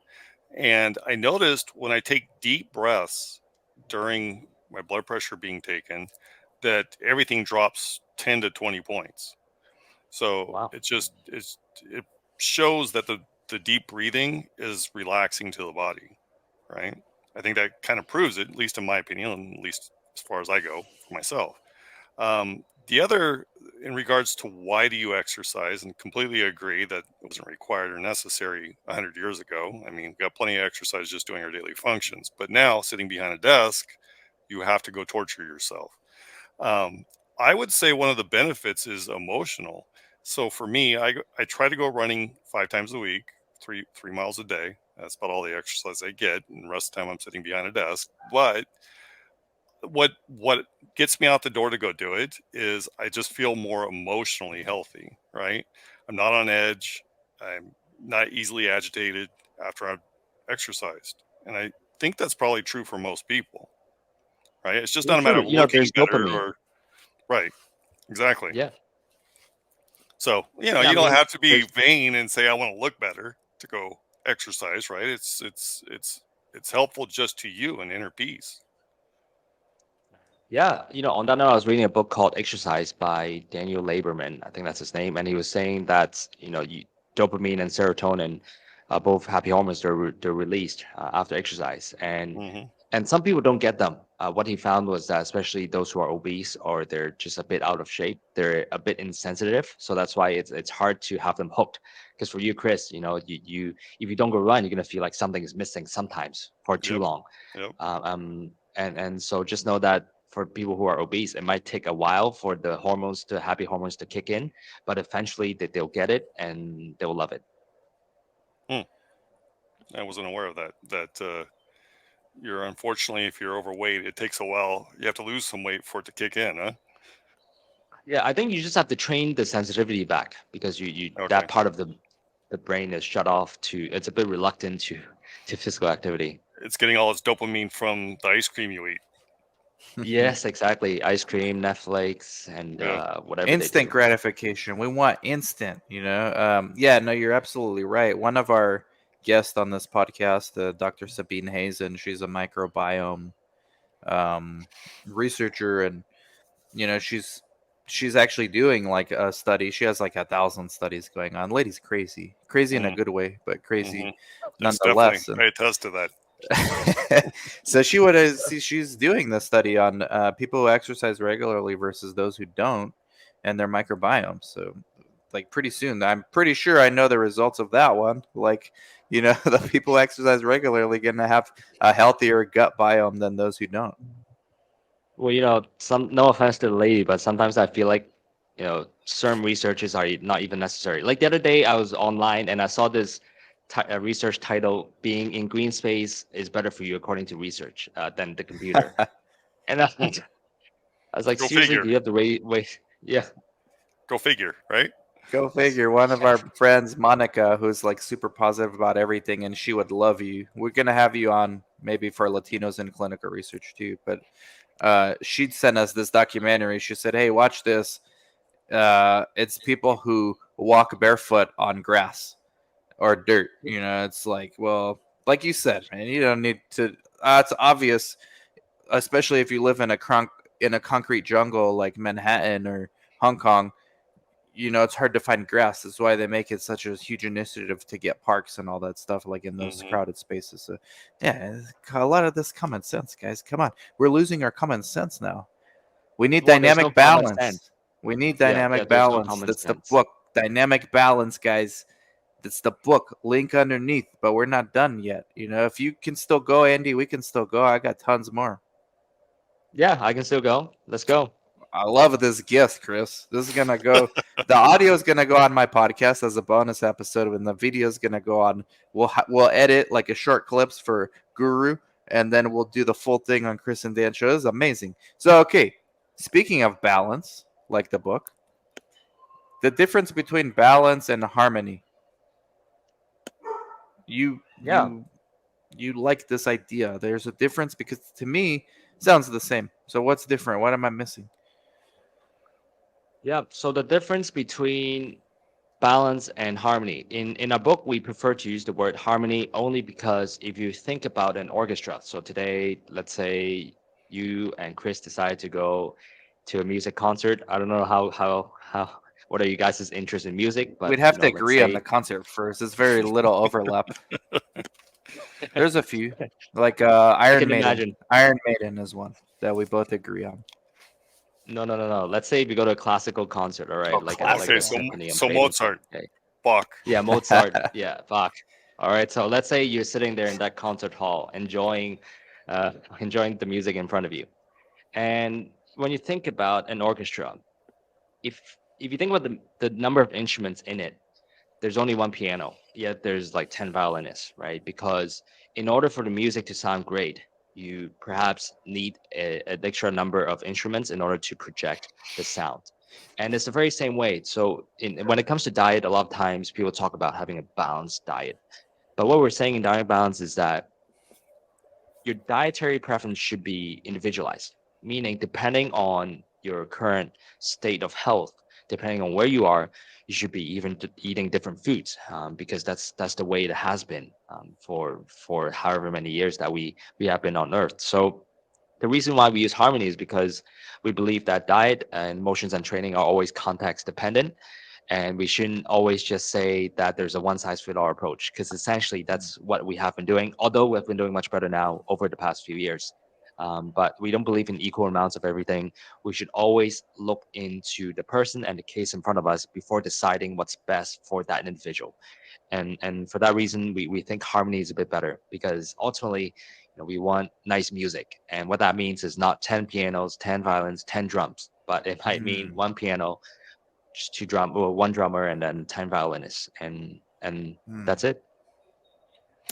and I noticed when I take deep breaths during my blood pressure being taken, that everything drops 10 to 20 points. So Wow. it shows that the deep breathing is relaxing to the body, right? I think that kind of proves it, at least in my opinion, at least as far as I go for myself. The other, in regards to why do you exercise, and completely agree that it wasn't required or necessary 100 years ago. I mean, we got plenty of exercise just doing our daily functions, but now sitting behind a desk, you have to go torture yourself. Um, I would say one of the benefits is emotional. So for me, I try to go running 5 times a week, 3 miles a day. That's about all the exercise I get, and the rest of the time I'm sitting behind a desk. But what gets me out the door to go do it is I just feel more emotionally healthy, right? I'm not on edge. I'm not easily agitated after I've exercised. And I think that's probably true for most people, right? It's just not a matter of looking There's better dopamine. or right. Exactly. Yeah. So, Yeah, I you don't mean, have to be there's vain and say I want to look better to go exercise, right? It's helpful just to you and inner peace. Yeah, on that note, I was reading a book called Exercise by Daniel Laberman. I think that's his name, and he was saying that dopamine and serotonin both happy hormones, they're released after exercise, Hmm. and some people don't get them. What he found was that especially those who are obese or they're just a bit out of shape, they're a bit insensitive. So that's why it's hard to have them hooked. Because for you, Chris, you if you don't go run, you're gonna feel like something is missing sometimes for too Yep. long. Yep. And so just know that for people who are obese, it might take a while for the happy hormones to kick in, but eventually they'll get it and they'll love it. I wasn't aware of that. You're unfortunately, if you're overweight, it takes a while. You have to lose some weight for it to kick in, huh? Yeah, I think you just have to train the sensitivity back because you Okay. that part of the brain is shut off to it's a bit reluctant to physical activity. It's getting all its dopamine from the ice cream you eat. Yes, exactly. Ice cream, Netflix, and Yeah. whatever they Instant do. gratification. We want instant, Yeah, no, you're absolutely right. One of our guests on this podcast, Dr. Sabine Hazen, she's a microbiome researcher, and she's actually doing like a study. She has like 1,000 studies going on. Lady's crazy in a Mm, good way, but crazy hmm. It's definitely. nonetheless. And I attest to that. so she's doing this study on people who exercise regularly versus those who don't and their microbiome. So like pretty soon, I'm pretty sure I know the results of that one. Like, the people who exercise regularly gonna have a healthier gut biome than those who don't. Well, some no offense to the lady, but sometimes I feel like, certain researches are not even necessary. Like the other day, I was online and I saw this research title: "Being in green space is better for you according to research than the computer." And I was like, Go seriously, figure. do you have to wait? Yeah. Go figure. Right. Go figure. One of our friends, Monica, who's like super positive about everything, and she would love you. We're gonna have you on maybe for Latinos in clinical research too. But she'd sent us this documentary. She said, "Hey, watch this. It's people who walk barefoot on grass or dirt. It's like, well, like you said, man, you don't need to. It's obvious, especially if you live in a concrete jungle like Manhattan or Hong Kong. It's hard to find grass. That's why they make it such a huge initiative to get parks and all that stuff, like in those Hmm. crowded spaces. So, yeah, a lot of this common sense, guys. Come on, we're losing our common sense now. We need Well, there's no dynamic common balance. sense. We need Yeah, dynamic there's no balance. common That's the sense. book. Dynamic balance, guys. That's the book. Link underneath. But we're not done yet. If you can still go, Andy, we can still go. I got tons more. Yeah, I can still go. Let's go. I love this gift, Chris. This is gonna go. The audio is gonna go on my podcast as a bonus episode, and the video is gonna go on. We'll edit like a short clips for Guru, and then we'll do the full thing on Chris and Dan show. It's amazing. So, okay, speaking of balance, like the book, the difference between balance and harmony. You Yeah. you you like this idea? There's a difference because to me, it sounds the same. So what's different? What am I missing? Yeah. So the difference between balance and harmony. In our book, we prefer to use the word harmony only because if you think about an orchestra, so today, let's say you and Chris decide to go to a music concert. I don't know how what are you guys' interest in music, but We'd have to let's agree on the say concert first. There's very little overlap. There's a few, like I Iron can Maiden. imagine. Iron Maiden is one that we both agree on. No. Let's say we go to a classical concert, all Oh, right, like Okay. a classical. symphony on So Beethoven. Mozart, Okay. Bach. Yeah, Mozart. Yeah, Bach. All right. So let's say you're sitting there in that concert hall, enjoying the music in front of you. And when you think about an orchestra, if you think about the number of instruments in it, there's only one piano, yet there's like 10 violinists, right? Because in order for the music to sound great, you perhaps need an extra number of instruments in order to project the sound. And it's the very same way. So when it comes to diet, a lot of times people talk about having a balanced diet. But what we're saying in diet balance is that your dietary preference should be individualized, meaning depending on your current state of health, depending on where you are, you should be even eating different foods, because that's the way it has been, for however many years that we have been on Earth. So the reason why we use harmony is because we believe that diet and motions and training are always context dependent, And we shouldn't always just say that there's a one size fits all approach, because essentially that's what we have been doing, although we've been doing much better now over the past few years. But we don't believe in equal amounts of everything. We should always look into the person and the case in front of us before deciding what's best for that individual. And for that reason, we think harmony is a bit better, because ultimately, we want nice music. And what that means is not 10 pianos, 10 violins, 10 drums, but it might mean Mm, one piano, just two drum, or one drummer, and then 10 violinists, and mm. that's it.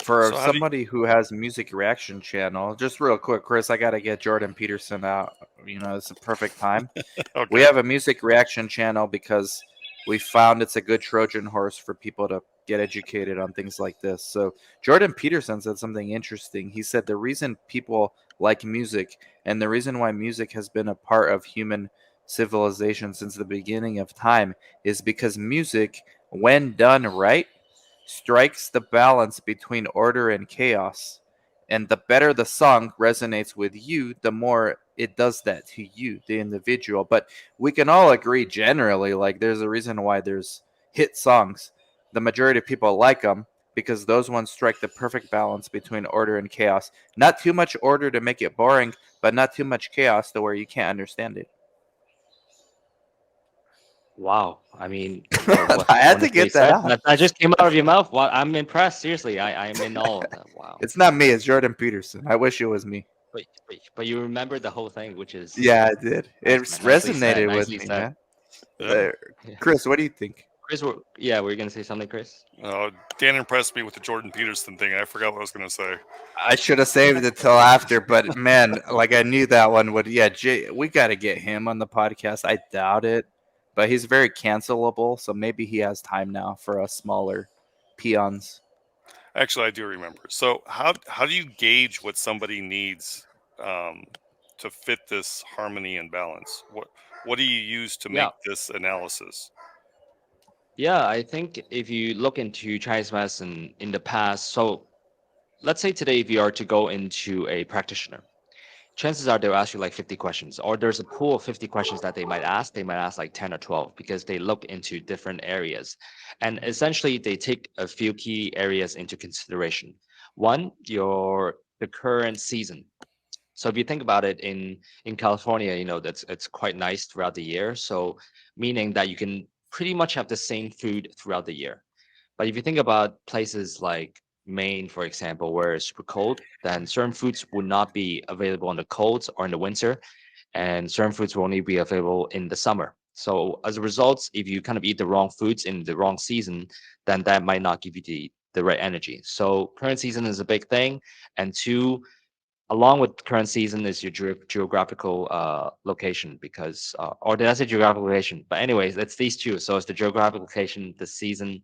For So how do you, somebody who has music reaction channel, just real quick, Chris, I gotta get Jordan Peterson out. It's a perfect time. We okay. have a music reaction channel because we found it's a good Trojan horse for people to get educated on things like this. So Jordan Peterson said something interesting. He said the reason people like music and the reason why music has been a part of human civilization since the beginning of time is because music, when done right, strikes the balance between order and chaos. And the better the song resonates with you, the more it does that to you, the individual. But we can all agree generally, like, there's a reason why there's hit songs. The majority of people like them because those ones strike the perfect balance between order and chaos. Not too much order to make it boring, but not too much chaos to where you can't understand it. Wow. I mean, what I had to wonderfully get that said. out. That just came out of your mouth. Well, I'm impressed. Seriously, I'm in awe. Wow. It's not me, it's Jordan Peterson. I wish it was me. But you remember the whole thing, which is Yeah, I did. It nice, man. Nicely said. resonated with Nicely me, said. man. Yeah. Uh, Yeah. Chris, what do you think? Chris, yeah, were you gonna say something, Chris? Dan impressed me with the Jordan Peterson thing. I forgot what I was going to say. I should have saved it till after, but man, like I knew that one would. Yeah, we got to get him on the podcast. I doubt it, but he's very cancelable, so maybe he has time now for us smaller peons. Actually, I do remember. So how do you gauge what somebody needs um, to fit this harmony and balance? What do you use to make Yeah. this analysis? Yeah, I think if you look into Chinese medicine in the past, so let's say today, if you are to go into a practitioner, chances are they'll ask you like 50 questions, or there's a pool of 50 questions that they might ask. They might ask like 10 or 12, because they look into different areas. And essentially, they take a few key areas into consideration. One, the current season. So if you think about it, in California, that's it's quite nice throughout the year. So meaning that you can pretty much have the same food throughout the year. But if you think about places like Maine, for example, where it's super cold, then certain foods would not be available in the cold or in the winter, and certain foods will only be available in the summer. So as a result, if you kind of eat the wrong foods in the wrong season, then that might not give you the right energy. So current season is a big thing, and two, along with current season is your geographical location, because or did I say geographical location? But anyways, it's these two. So it's the geographical location, the season,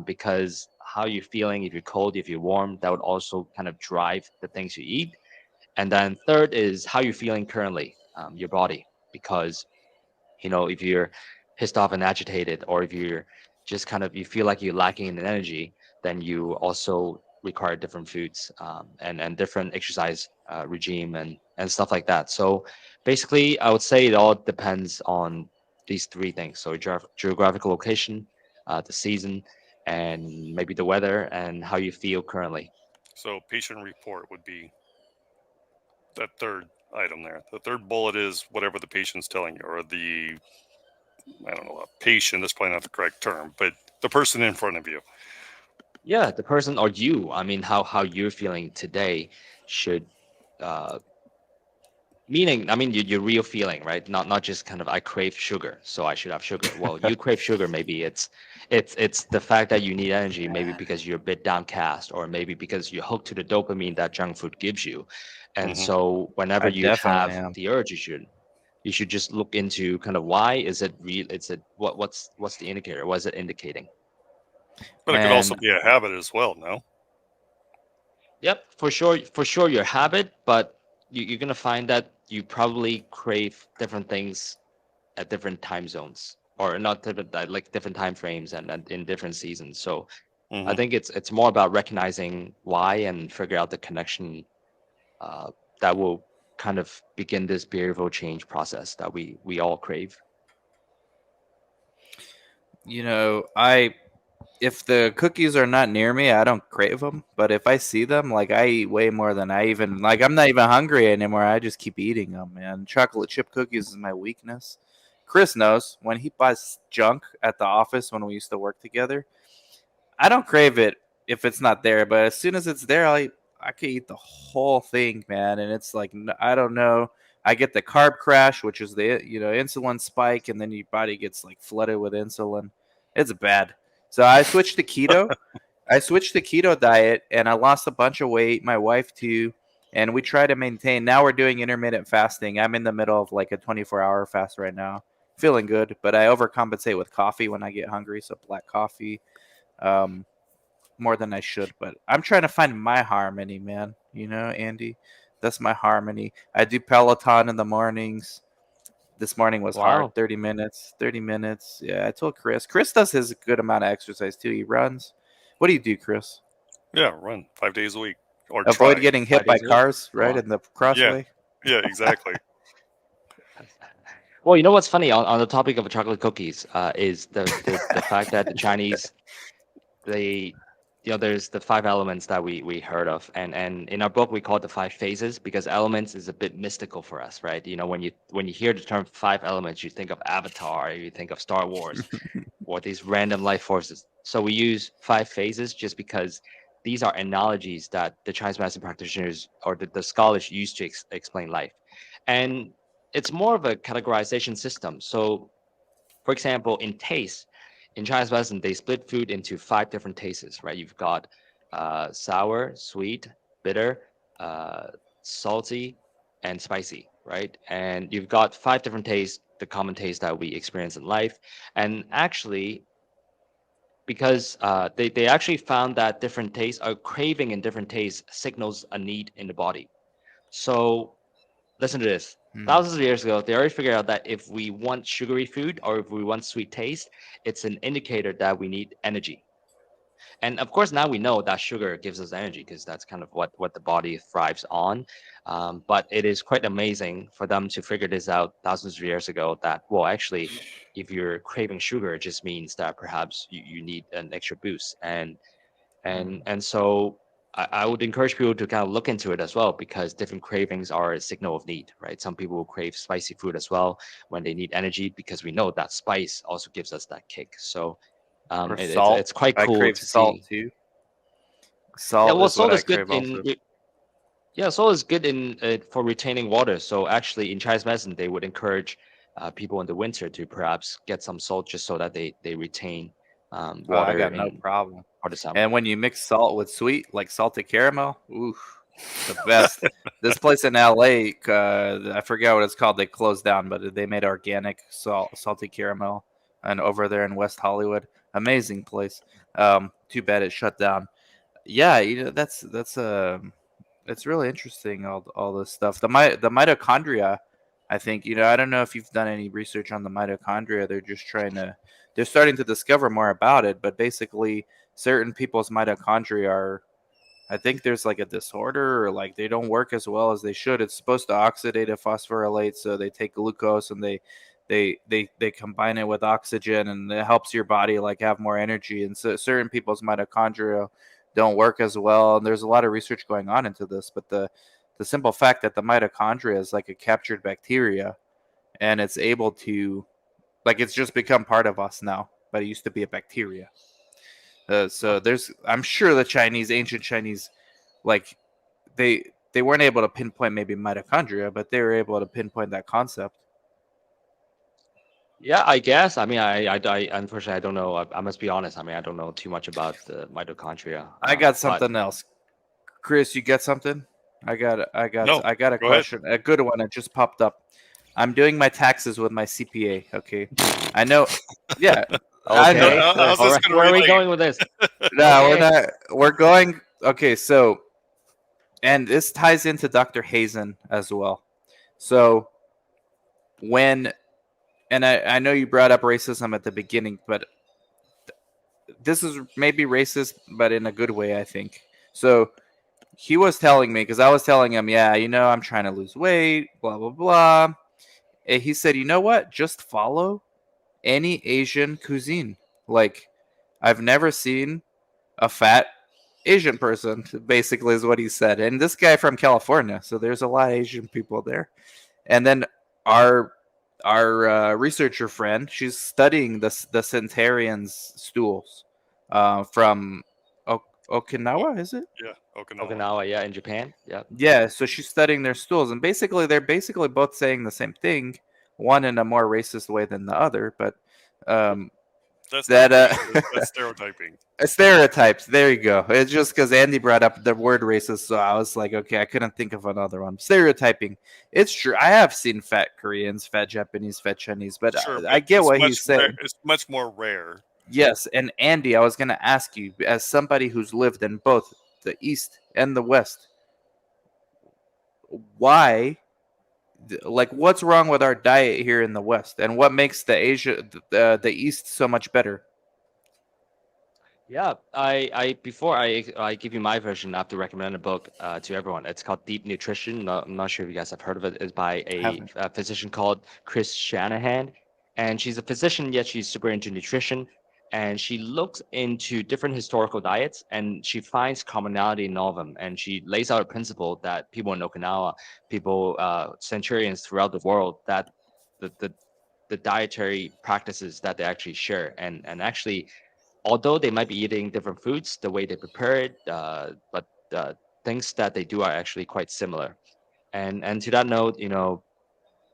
because how you're feeling, if you're cold, if you're warm, that would also kind of drive the things you eat. And then third is how you're feeling currently, your body, because if you're pissed off and agitated, or if you're just kind of, you feel like you're lacking in energy, then you also require different foods, and different exercise regime, and stuff like that. So basically, I would say it all depends on these three things. So geographical location, the season, and maybe the weather, and how you feel currently. So patient report would be that third item there. The third bullet is whatever the patient's telling you, or the I don't know, a patient. That's probably not the correct term, but the person in front of you. Yeah, the person or you. I mean, how you're feeling today should, uh, meaning, I mean, your real feeling, right? Not just kind of, I crave sugar, so I should have sugar. Well, you crave sugar. Maybe it's the fact that you need energy. Maybe because you're a bit downcast, or maybe because you're hooked to the dopamine that junk food gives you. And Hmm. so whenever I you definitely have am. the urge, you should just look into kind of why is it real. It's a what's the indicator? What is it indicating? But it could also And be a habit as well. No. Yep, for sure your habit, but you're gonna find that you probably crave different things at different time zones, or not different, like different time frames, and in different seasons. So I Hmm. think it's more about recognizing why, and figure out the connection, uh, that will kind of begin this behavioral change process that we all crave. If the cookies are not near me, I don't crave them. But if I see them, like I eat way more than I even like. I'm not even hungry anymore. I just keep eating them, man. Chocolate chip cookies is my weakness. Chris knows when he buys junk at the office when we used to work together. I don't crave it if it's not there, but as soon as it's there, I can eat the whole thing, man. And it's like I don't know. I get the carb crash, which is the insulin spike, and then your body gets like flooded with insulin. It's bad. So I switched to keto. I switched to keto diet, and I lost a bunch of weight. My wife too, and we try to maintain. Now we're doing intermittent fasting. I'm in the middle of like a 24-hour fast right now. Feeling good, but I overcompensate with coffee when I get hungry. So black coffee. Um, more than I should, but I'm trying to find my harmony, man. Andy, that's my harmony. I do Peloton in the mornings. This morning was hard. Wow. 30 minutes. 30 minutes. Yeah, I told Chris. Chris does his good amount of exercise too. He runs. What do you do, Chris? Yeah, run 5 days a week or Avoid try. getting hit 5 by days a week? cars, right? Wow. In the crossway. Yeah, exactly. Well, you know what's funny on the topic of chocolate cookies is the fact that the Chinese, there's the 5 elements that we heard of, and in our book we call it the 5 phases because elements is a bit mystical for us, right? When you hear the term 5 elements, you think of Avatar, you think of Star Wars, or these random life forces. So we use 5 phases just because these are analogies that the Chinese medicine practitioners or the scholars use to explain life, and it's more of a categorization system. So, for example, in taste, in Chinese medicine, they split food into 5 different tastes, right? You've got sour, sweet, bitter, salty, and spicy, right? And you've got 5 different tastes, the common taste that we experience in life. And actually, because they actually found that different tastes, a craving in different tastes signals a need in the body. So listen to this. Hmm. Thousands of years ago, they already figured out that if we want sugary food or if we want sweet taste, it's an indicator that we need energy. And of course, now we know that sugar gives us energy because that's kind of what the body thrives on. But it is quite amazing for them to figure this out thousands of years ago that, well, actually, if you're craving sugar, it just means that perhaps you need an extra boost. And so I would encourage people to kind of look into it as well because different cravings are a signal of need, right? Some people will crave spicy food as well when they need energy because we know that spice also gives us that kick. So Or it's salt. it's quite I cool crave to salt see. too. Yeah, Salt well, is what salt I is good crave also. salt is good in for retaining water. So actually, in Chinese medicine, they would encourage people in the winter to perhaps get some salt just so that they retain Oh, I water got no in problem. for the summer. And when you mix salt with sweet, like salted caramel, oof, the best. This place in LA, I forget what it's called. They closed down, but they made organic salted caramel, and over there in West Hollywood, amazing place. Too bad it shut down. Yeah, it's really interesting. All this stuff. The mitochondria. I think I don't know if you've done any research on the mitochondria. They're starting to discover more about it. But basically, certain people's mitochondria are. I think there's like a disorder or like they don't work as well as they should. It's supposed to oxidate and phosphorylate, so they take glucose and they combine it with oxygen and it helps your body like have more energy. And so certain people's mitochondria don't work as well. And there's a lot of research going on into this, but the simple fact that the mitochondria is like a captured bacteria and it's able to like it's just become part of us now, but it used to be a bacteria. So I'm sure the ancient Chinese, like they weren't able to pinpoint maybe mitochondria, but they were able to pinpoint that concept. Yeah, I guess. I mean, I unfortunately I don't know. I must be honest. I mean, I don't know too much about the mitochondria. I got But something else. Chris, you get something? No, I got a go ahead. question, a good one. It just popped up. I'm doing my taxes with my CPA. Okay, I know. Yeah, I know. okay, How's all this right. gonna Where are we relate? going with this? No, we're Okay. not. We're going. Okay, so and this ties into Dr. Hazen as well. So when and I know you brought up racism at the beginning, but this is maybe racist, but in a good way, I think. So he was telling me because I was telling him, yeah, I'm trying to lose weight, blah blah blah. And he said, you know what? Just follow any Asian cuisine. Like, I've never seen a fat Asian person, basically, is what he said. And this guy from California, so there's a lot of Asian people there. And then our researcher friend, she's studying the centenarians' stools from Okinawa, is it? Yeah, Okinawa. Okinawa, yeah, in Japan. Yeah. Yeah, so she's studying their stools, and basically they're basically both saying the same thing, one in a more racist way than the other, but um, That's that not racist, that's stereotyping. stereotypes. There you go. It's just because Andy brought up the word racist, so I was like, okay, I couldn't think of another one. Stereotyping. It's true. I have seen fat Koreans, fat Japanese, fat Chinese, but Sure, I but get it's what much he's saying. it's much more rare. Yes, and Andy, I was going to ask you, as somebody who's lived in both the East and the West, why, like, what's wrong with our diet here in the West, and what makes the East so much better? Yeah, I before I give you my version, I have to recommend a book to everyone. It's called Deep Nutrition. I'm not sure if you guys have heard of it. It's by Haven't. a physician called Chris Shanahan, and she's a physician, yet she's super into nutrition, and she looks into different historical diets, and she finds commonality in all of them, and she lays out a principle that people in Okinawa, people centurions throughout the world, that the the the dietary practices that they actually share, and actually although they might be eating different foods, the way they prepare it, but things that they do are actually quite similar. And to that note,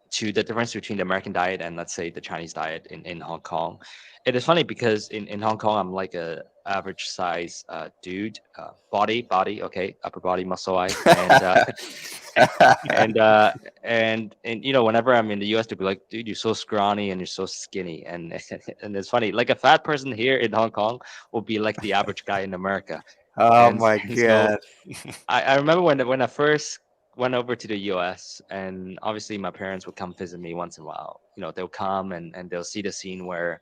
to the difference between the American diet and let's say the Chinese diet in Hong Kong, it is funny because in Hong Kong I'm like a average size dude, body, okay, upper body muscle wise, and whenever I'm in the US, they'll be like, dude, you're so scrawny and you're so skinny, and and it's funny, like a fat person here in Hong Kong will be like the average guy in America. Oh and, my and so god. I remember when I first went over to the US, and obviously my parents would come visit me once in a while. They'll come and they'll see the scene where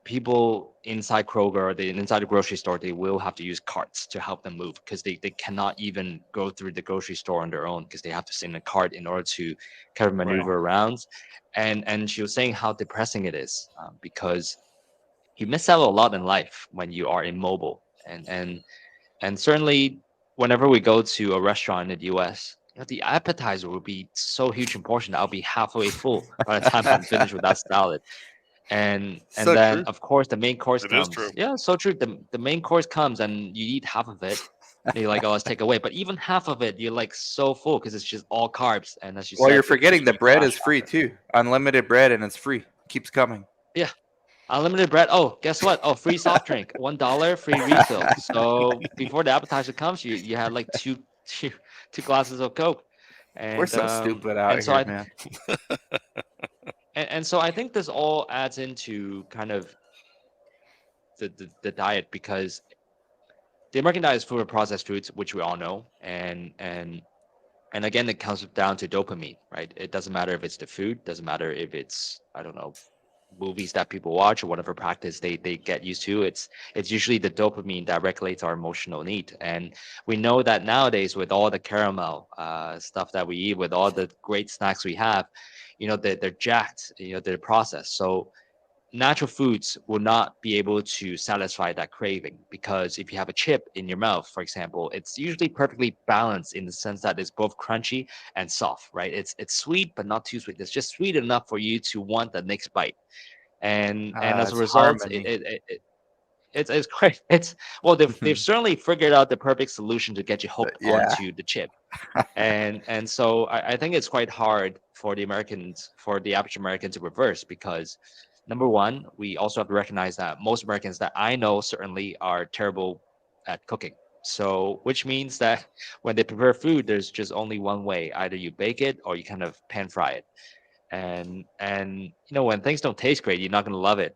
people inside Kroger or inside the grocery store, they will have to use carts to help them move because they cannot even go through the grocery store on their own because they have to sit in a cart in order to kind of maneuver around. And she was saying how depressing it is because you miss out a lot in life when you are immobile. And certainly whenever we go to a restaurant in the US, the appetizer will be so huge in portion that I'll be halfway full by the time I'm finished with that salad. And So then true. of course the main course It is true. comes. Yeah, so true. The main course comes and you eat half of it. And you're like, oh, let's take away. But even half of it, you're like so full because it's just all carbs. And as you Well, said, you're it forgetting the usually bread crash is free after. too. Unlimited bread, and it's free. Keeps coming. Yeah, unlimited bread. Oh, guess what? Oh, free soft drink, $1, free refill. So before the appetizer comes, you had like two glasses of Coke, We're and so stupid and out so here, I man. and so I think this all adds into kind of the diet because the American diet is full of processed foods, which we all know, and again, it comes down to dopamine, right? It doesn't matter if it's the food, doesn't matter if it's, I don't know, movies that people watch or whatever practice they get used to. It's usually the dopamine that regulates our emotional need. And we know that nowadays with all the caramel stuff that we eat, with all the great snacks we have, they're jacked, they're processed. So natural foods will not be able to satisfy that craving because if you have a chip in your mouth, for example, it's usually perfectly balanced in the sense that it's both crunchy and soft, right? It's sweet but not too sweet. It's just sweet enough for you to want the next bite. And as a It's result, harmony. it's great. It's well, they've certainly figured out the perfect solution to get you hooked Yeah. onto the chip. And so I think it's quite hard for the average American to reverse because number one, we also have to recognize that most Americans that I know certainly are terrible at cooking. So which means that when they prepare food, there's just only one way. Either you bake it or you kind of pan fry it. And when things don't taste great, you're not gonna love it.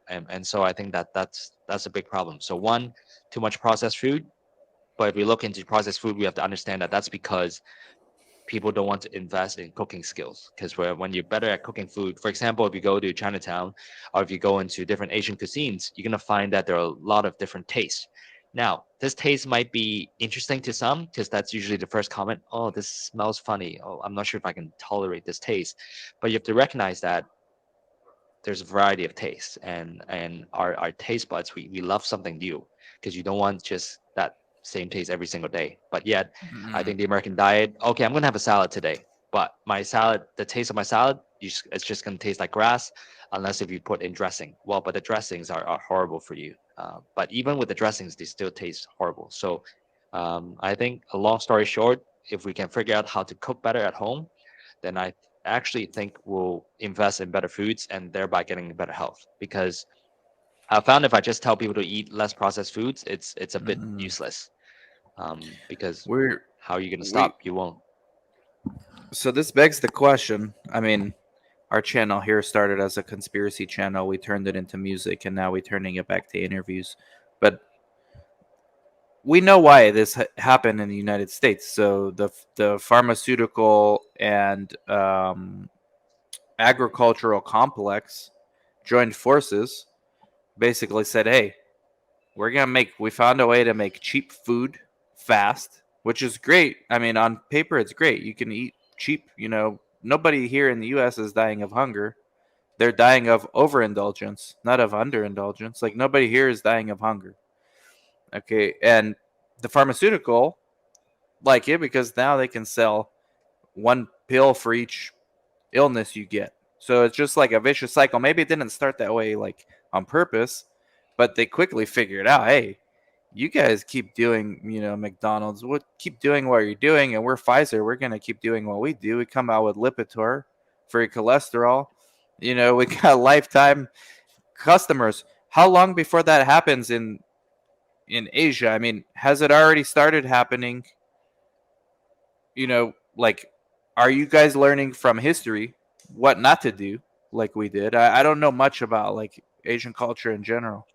And so I think that's a big problem. So one, too much processed food, but if we look into processed food, we have to understand that that's because people don't want to invest in cooking skills. Because when you're better at cooking food, for example, if you go to Chinatown or if you go into different Asian cuisines, you're going to find that there are a lot of different tastes. Now, this taste might be interesting to some because that's usually the first comment. Oh, this smells funny. Oh, I'm not sure if I can tolerate this taste. But you have to recognize that there's a variety of tastes, and our taste buds, we love something new because you don't want just that same taste every single day. But yet, I Mm. think the American diet, okay, I'm gonna have a salad today, but my salad, the taste of my salad, it's just gonna taste like grass, unless if you put in dressing. Well, but the dressings are horrible for you. But even with the dressings, they still taste horrible. So I think, a long story short, if we can figure out how to cook better at home, then I actually think we'll invest in better foods and thereby getting better health. Because I found if I just tell people to eat less processed foods, it's a bit Mm. useless. Because We're how are you going to we stop? You won't. so this begs the question. I mean, our channel here started as a conspiracy channel. We turned it into music, and now we're turning it back to interviews. But we know why this happened in the United States. So the pharmaceutical and agricultural complex joined forces, basically said, "Hey, we found a way to make cheap food fast, which is great. I mean, on paper, it's great. You can eat cheap. Nobody here in the U.S. is dying of hunger. They're dying of overindulgence, not of underindulgence. Like, nobody here is dying of hunger. Okay, and the pharmaceutical like it because now they can sell one pill for each illness you get. So it's just like a vicious cycle. Maybe it didn't start that way, like on purpose, but they quickly figured out, hey, you guys keep doing, McDonald's, we'll keep doing what you're doing, and we're Pfizer. We're gonna keep doing what we do. We come out with Lipitor for your cholesterol. We got lifetime customers. How long before that happens in Asia? I mean, has it already started happening? Like, are you guys learning from history what not to do like we did? I don't know much about like Asian culture in general.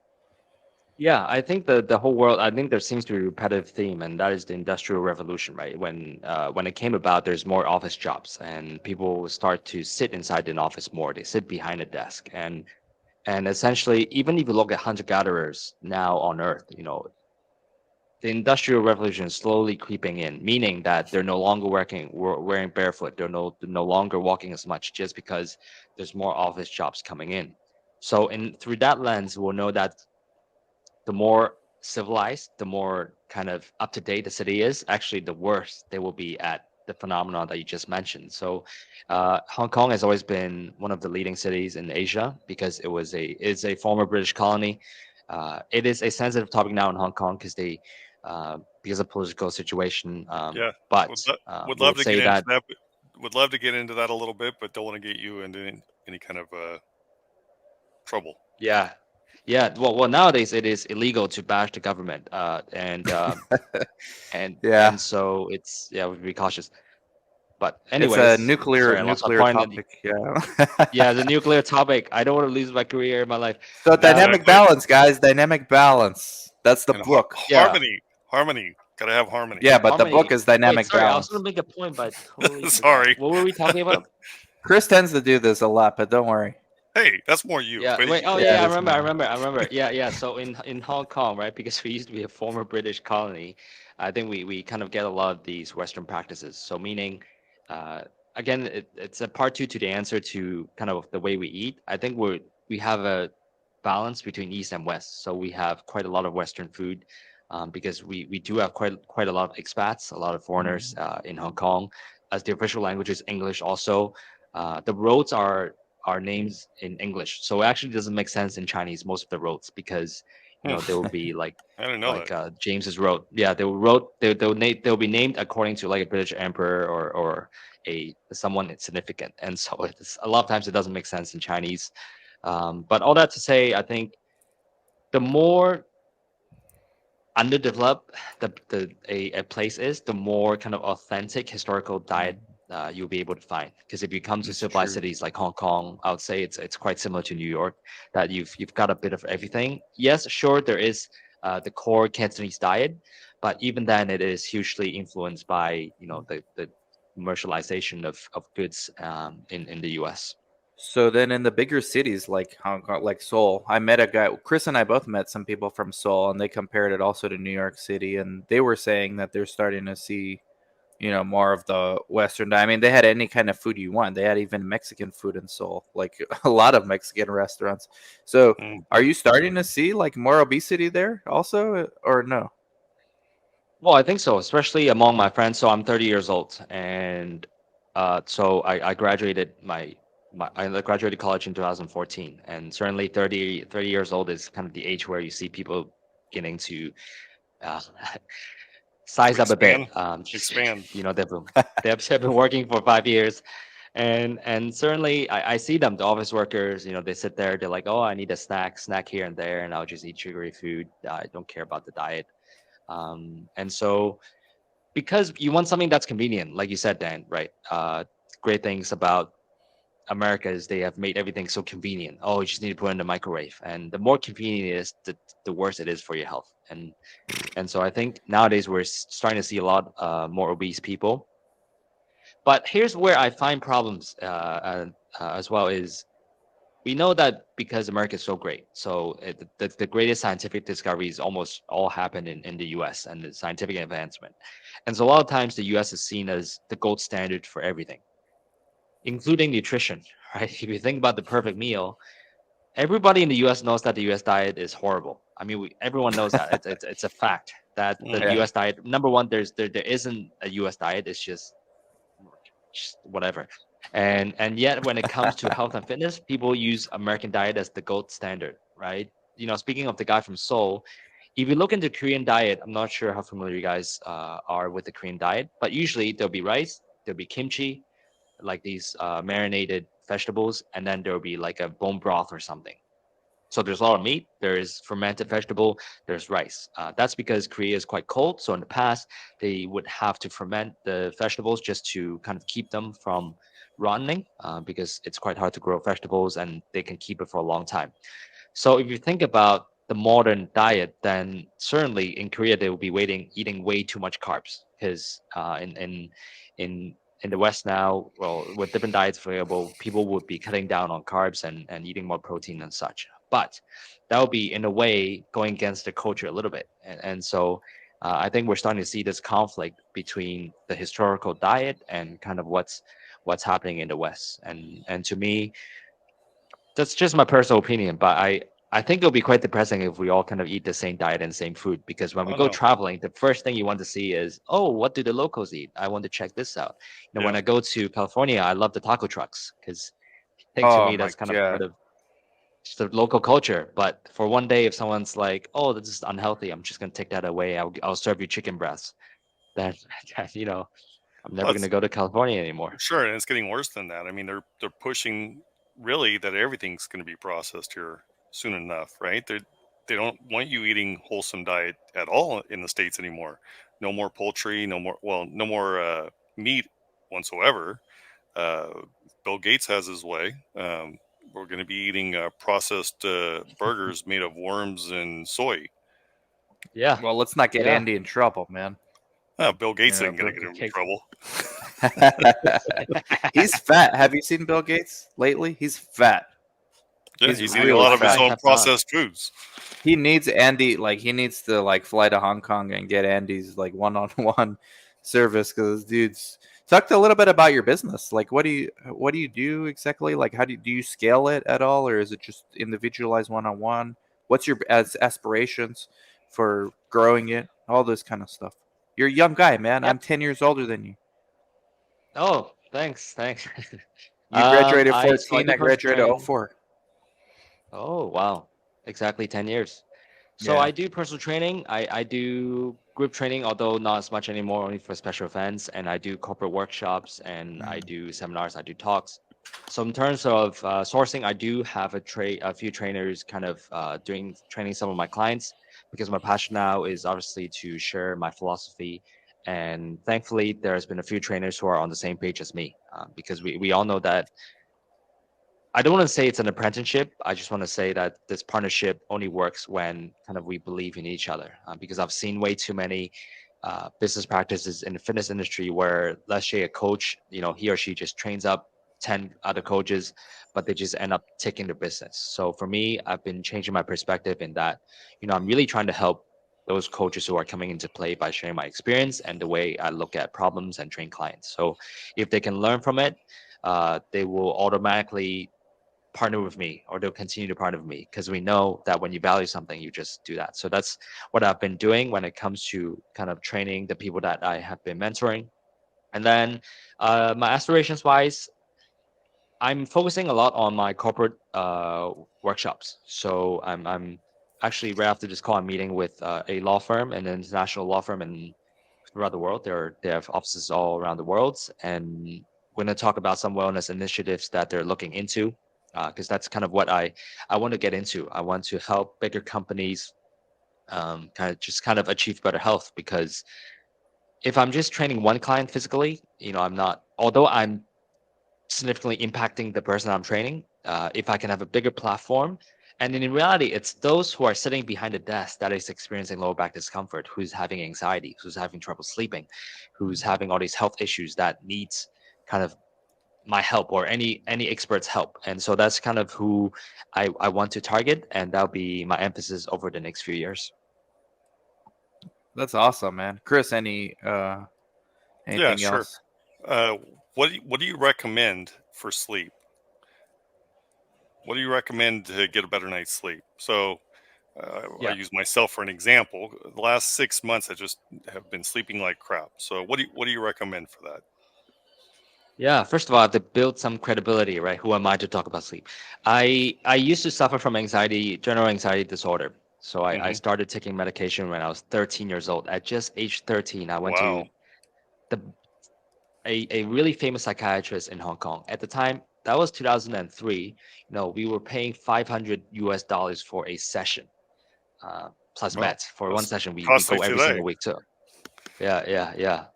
Yeah, I think the whole world. I think there seems to be a repetitive theme, and that is the Industrial Revolution, right? When it came about, there's more office jobs, and people start to sit inside an office more. They sit behind a desk, and essentially, even if you look at hunter gatherers now on Earth, the Industrial Revolution is slowly creeping in, meaning that they're no longer wearing barefoot. They're no longer walking as much, just because there's more office jobs coming in. So, in through that lens, we'll know that the more civilized, the more kind of up to date the city is, actually, the worse they will be at the phenomenon that you just mentioned. So, Hong Kong has always been one of the leading cities in Asia because it's a former British colony. It is a sensitive topic now in Hong Kong because of political situation. Yeah, would But lo- would we love would to get say into that. that. Would love to get into that a little bit, but don't want to get you into any kind of trouble. Yeah. Yeah, well, nowadays it is illegal to bash the government, and Yeah, so it's, yeah, we be cautious. But it's a anyways, nuclear sorry, I lost my nuclear point. topic. Yeah. Yeah, the nuclear topic. I don't want to lose my career in my life. So Now, dynamic Exactly, balance, guys. Dynamic balance. That's the and book. yeah, harmony. Gotta have harmony. Yeah, but the book harmony. is Wait, dynamic sorry, I was balance. gonna make a point, but I totally forgot. Sorry. What were we talking about? Chris tends to do this a lot, but don't worry. Hey, that's more you. Yeah, But wait. Oh, Yeah, yeah, it I is remember. I more. remember. I remember. Yeah, yeah. So in Hong Kong, right? Because we used to be a former British colony, I think we kind of get a lot of these Western practices. So meaning, uh, again, it's a part two to the answer to kind of the way we eat. I think we have a balance between East and West. So we have quite a lot of Western food, because we do have quite a lot of expats, a lot of foreigners in Hong Kong, as the official language is English. Also, the roads are names in English. So it actually doesn't make sense in Chinese, most of the roads, because there will be I didn't know that. James's road. Yeah, they'll be named according to like a British emperor or a someone significant. And so it's a lot of times it doesn't make sense in Chinese. But all that to say, I think the more underdeveloped a place is, the more kind of authentic historical diet you'll be able to find. Because if you come to It's civilized true. cities like Hong Kong, I would say it's quite similar to New York, that you've got a bit of everything. Yes, sure, there is the core Cantonese diet, but even then, it is hugely influenced by the commercialization of goods in the U.S. So then in the bigger cities like Hong Kong, like Seoul, I met a guy, Chris and I both met some people from Seoul, and they compared it also to New York City, and they were saying that they're starting to see more of the Western diet. I mean, they had any kind of food you want. They had even Mexican food in Seoul, like a lot of Mexican restaurants. So, are Mhm. you starting to see like more obesity there also, or no? Well, I think so, especially among my friends. So I'm 30 years old, and so I graduated I graduated college in 2014, and certainly 30 years old is kind of the age where you see people getting to uh, To size up a expand, bit. expand. They've been working for 5 years, and certainly I see them, the office workers. They sit there, they're like, oh, I need a snack here and there, and I'll just eat sugary food. I don't care about the diet. And so because you want something that's convenient, like you said, Dan, right? Great things about America is they have made everything so convenient. Oh, you just need to put it in the microwave, and the more convenient it is, the worse it is for your health. And so I think nowadays we're starting to see a lot more obese people. But here's where I find problems as well is we know that because America is so great, so the greatest scientific discoveries almost all happen in the US and the scientific advancement. And so a lot of times the US is seen as the gold standard for everything, including nutrition, right? If you think about the perfect meal, everybody in the US knows that the US diet is horrible. I mean, everyone knows that. It's a fact that the Mhm. Yeah. US diet, number one, there isn't a US diet, it's just whatever. And yet when it comes to health and fitness, people use American diet as the gold standard, right? Speaking of the guy from Seoul, if you look into Korean diet, I'm not sure how familiar you guys are with the Korean diet, but usually there'll be rice, there'll be kimchi, like these marinated vegetables, and then there'll be like a bone broth or something. So there's a lot of meat, there's fermented vegetable, there's rice. That's because Korea is quite cold. So in the past, they would have to ferment the vegetables just to kind of keep them from rotting, because it's quite hard to grow vegetables and they can keep it for a long time. So if you think about the modern diet, then certainly in Korea they will be eating way too much carbs because in in the West now, well, with different diets available, people would be cutting down on carbs and eating more protein and such. But that would be in a way going against the culture a little bit, and so. I think we're starting to see this conflict between the historical diet and kind of what's happening in the West, and to me, that's just my personal opinion, but I think it'll be quite depressing if we all kind of eat the same diet and same food because when we Oh go no, traveling, the first thing you want to see is, oh, what do the locals eat? I want to check this out. yeah. When I go to California, I love the taco trucks because I think to Oh me my that's kind of part god. of just the local culture. But for one day, if someone's like, oh, this is unhealthy, I'm just gonna take that away. I'll serve you chicken breasts. Then I'm Well, never gonna it's go to California anymore. sure, and it's getting worse than that. I mean, they're pushing really that everything's going to be processed here soon enough, right? They don't want you eating wholesome diet at all in the states anymore. No more poultry, no more meat whatsoever. Uh, Bill Gates has his way. We're going to be eating processed burgers made of worms and soy. Yeah, Well, let's not get yeah. Andy in trouble, man. Bill Gates ain't going Bill. to get him in trouble. He's fat. Have you seen Bill Gates lately? He's fat. Yeah, He's he's eating a really lot of his fat. I own have not. processed foods. He needs Andy, like he needs to like fly to Hong Kong and get Andy's like one-on-one service because dude's talk a little bit about your business. Like what do you do exactly? Like how do you scale it at all, or is it just individualized one-on-one? What's your aspirations for growing it? All this kind of stuff. You're a young guy, man. Yep. I'm 10 years older than you. Oh, thanks. You graduated I 14, do I personal graduated training. 04. Oh, wow. Exactly 10 years. So Yeah. I do personal training. I do group training, although not as much anymore, only for special events. And I do corporate workshops and I Mm. do seminars, I do talks. So in terms of sourcing, I do have a few trainers kind of doing training some of my clients because my passion now is obviously to share my philosophy. And thankfully, there's been a few trainers who are on the same page as me because we all know that I don't want to say it's an apprenticeship. I just want to say that this partnership only works when kind of we believe in each other. Because I've seen way too many business practices in the fitness industry where, let's say, a coach, he or she just trains up 10 other coaches, but they just end up taking the business. So for me, I've been changing my perspective in that, I'm really trying to help those coaches who are coming into play by sharing my experience and the way I look at problems and train clients. So if they can learn from it, they will automatically partner with me, or they'll continue to partner with me, because we know that when you value something, you just do that. So that's what I've been doing when it comes to kind of training the people that I have been mentoring. And then my aspirations wise, I'm focusing a lot on my corporate workshops. So I'm actually right after this call, I'm meeting with a law firm, an international law firm, and throughout the world. They have offices all around the world, and we're going to talk about some wellness initiatives that they're looking into, because that's kind of what I want to get into. I want to help bigger companies kind of achieve better health, because if I'm just training one client physically, I'm not. Although I'm significantly impacting the person I'm training, if I can have a bigger platform. And in reality, it's those who are sitting behind the desk that is experiencing lower back discomfort, who's having anxiety, who's having trouble sleeping, who's having all these health issues that needs kind of my help or any expert's help. And so that's kind of who I want to target, and that'll be my emphasis over the next few years. That's awesome, man. Chris, Yeah, anything sure. else? What do you recommend for sleep? What do you recommend to get a better night's sleep? So I Yeah. use myself for an example. The last 6 months, I just have been sleeping like crap. So what do you recommend for that? Yeah, first of all, I have to build some credibility, right? Who am I to talk about sleep? I used to suffer from anxiety, general anxiety disorder. So I Hmm. started taking medication when I was 13 years old. At just age 13, I went Wow. to the a really famous psychiatrist in Hong Kong. At the time, that was 2003. We were paying $500 for a session, plus Well, meds. For one that's session, we costly go every today. single week too. Yeah.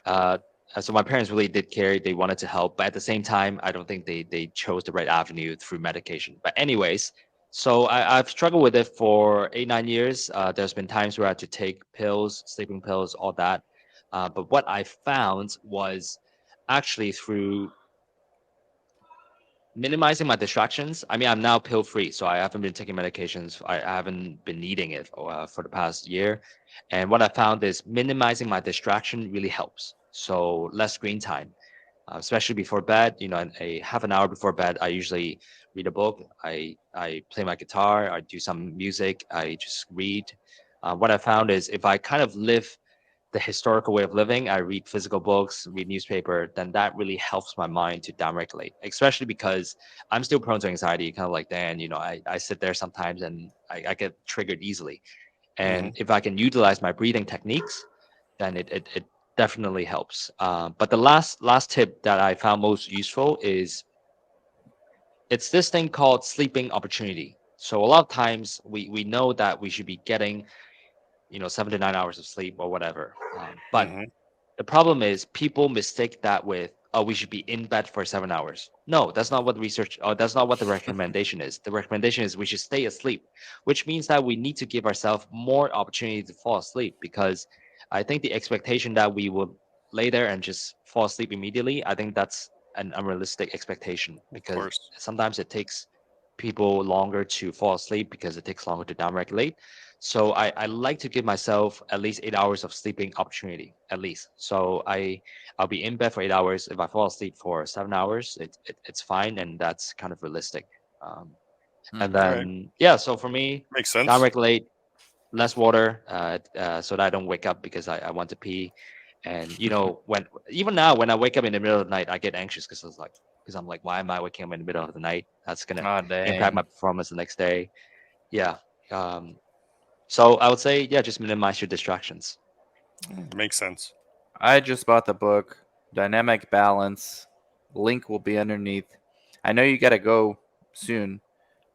Uh, so my parents really did care. They wanted to help, but at the same time, I don't think they chose the right avenue through medication. But anyways, so I've struggled with it for 8 9 years. There's been times where I had to take pills, sleeping pills, all that. But what I found was actually through minimizing my distractions. I mean, I'm now pill free, so I haven't been taking medications. I haven't been needing it for the past year. And what I found is minimizing my distraction really helps. So less screen time, especially before bed. A half an hour before bed, I usually read a book. I play my guitar. I do some music. I just read. What I found is if I kind of live the historical way of living, I read physical books, read newspaper, then that really helps my mind to downregulate, especially because I'm still prone to anxiety, kind of like Dan. I sit there sometimes and I get triggered easily. Hmm. And if I can utilize my breathing techniques, then it definitely helps. But the last tip that I found most useful is it's this thing called sleeping opportunity. So a lot of times we know that we should be getting 7 to 9 hours of sleep or whatever. But Hmm. the problem is people mistake that with, oh, we should be in bed for 7 hours. No, that's not what research, or that's not what the recommendation is. The recommendation is we should stay asleep, which means that we need to give ourselves more opportunity to fall asleep, because I think the expectation that we will lay there and just fall asleep immediately, I think that's an unrealistic expectation, Of because course. sometimes it takes people longer to fall asleep because it takes longer to downregulate. So I like to give myself at least 8 hours of sleeping opportunity, at least. So I'll be in bed for 8 hours. If I fall asleep for 7 hours, it's fine, and that's kind of realistic. Um, and Hmm. All right. then yeah, so for me, Makes sense. downregulate, less water, so that I don't wake up because I want to pee. And when even now when I wake up in the middle of the night, I get anxious because I'm like, why am I waking up in the middle of the night? That's gonna Oh, impact my dang. performance the next day. Yeah. Um, so I would say, yeah, just minimize your distractions. Makes sense. I just bought the book, Dynamic Balance. Link will be underneath. I know you got to go soon,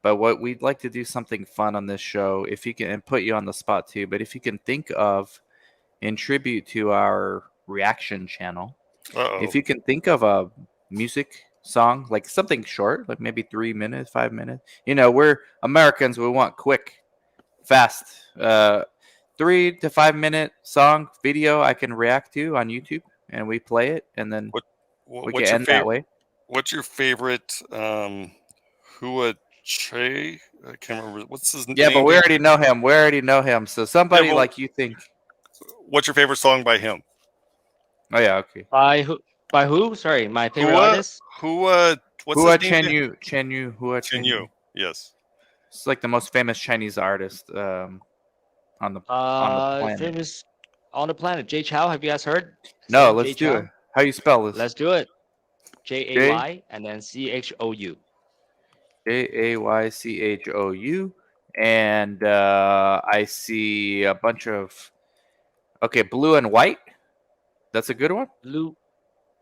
but what we'd like to do something fun on this show, if you can, and put you on the spot too, but if you can think of, in tribute to our reaction channel, Uh-oh. if you can think of a music song, like something short, like maybe 3 minutes, 5 minutes. We're Americans, we want quick, fast. 3 to 5 minute song video I can react to on YouTube, and we play it, and then What we can what's your end that favorite way. what's your favorite Hua Che, I can't remember what's his Yeah, name. but we already know him. We already know him. So somebody well- like you think. What's your favorite song by him? Oh yeah, okay. By who? By who? Sorry, my favorite artist. What's Hua his name? Chen Yu, Hua Chen Chen Yu. Yu. Yes. It's like the most famous Chinese artist on the planet. Famous on the planet. Jay Chou. Have you guys heard? No, Sam let's Jay do Chou? it. How you spell this? Let's do it. Jay and then Chou. Jaychou, and I see a bunch of. Okay, Blue and White. That's a good one. Blue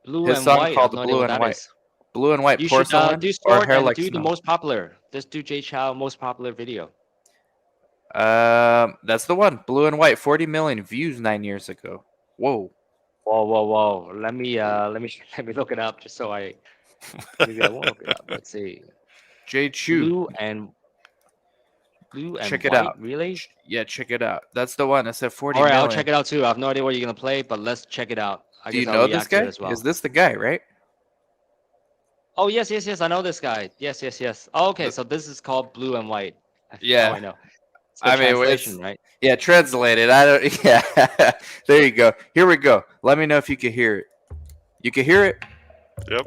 His and song white. I called have no idea Blue what and that White. is. Blue and White You should porcelain do or sport hair and like do the snow. most popular. Just do Jay Chou most popular video. That's the one. Blue and White. 40 million views 9 years ago. Whoa. Whoa. Let me let me look it up just so I maybe I won't look it up. Let's see. Jay Chu. Blue and Check it white, out. really? Yeah, check it out. That's the one. It said 40 All right, million. I'll check it out too. I have no idea what you're gonna play, but let's check it out. I Do you guess I'll know this react to it guy? as well. Is this the guy, right? Oh yes, I know this guy. Yes. Oh, okay, The- so this is called Blue and White. Yeah. Now I know. It's the I mean, translation, it's right? yeah, translated. I don't. Yeah, there you go. Here we go. Let me know if you can hear it. You can hear it. Yep.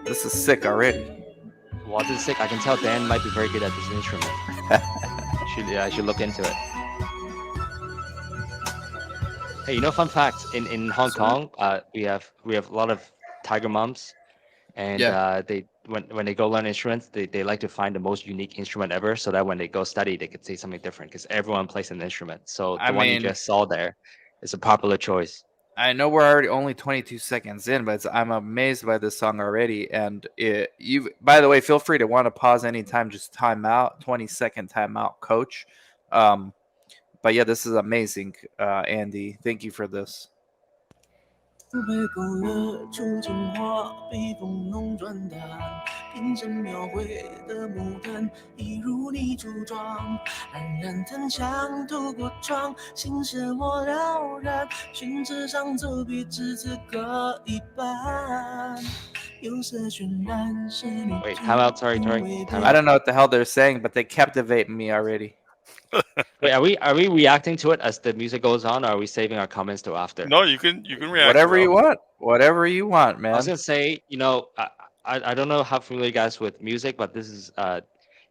This is sick already. Well, this is sick. I can tell Dan might be very good at this instrument. I should look into it. Hey, fun fact in Hong Kong, we have a lot of tiger mums, and they when they go learn instruments, they like to find the most unique instrument ever, so that when they go study, they could say something different because everyone plays an instrument. So the one you just saw there is a popular choice. I know we're already only 22 seconds in, but I'm amazed by this song already. And you, by the way, feel free to want to pause anytime, just time out, 20-second timeout, coach. But yeah, this is amazing, Andy. Thank you for this. 被勾勒出情话，被风弄转淡，平生描绘的牡丹，一如你初妆，黯然檀香透过窗，心事我了然，宣纸上走笔，只字各一半，有色渲染是你。 Wait, time out. Sorry, time I out. don't know what the hell they're saying, but they captivate me already. Wait, are we reacting to it as the music goes on, or are we saving our comments till after? No, you can react. Whatever you Rob. want. Whatever you want, I man. was gonna say, I don't know how familiar you guys with music, but this is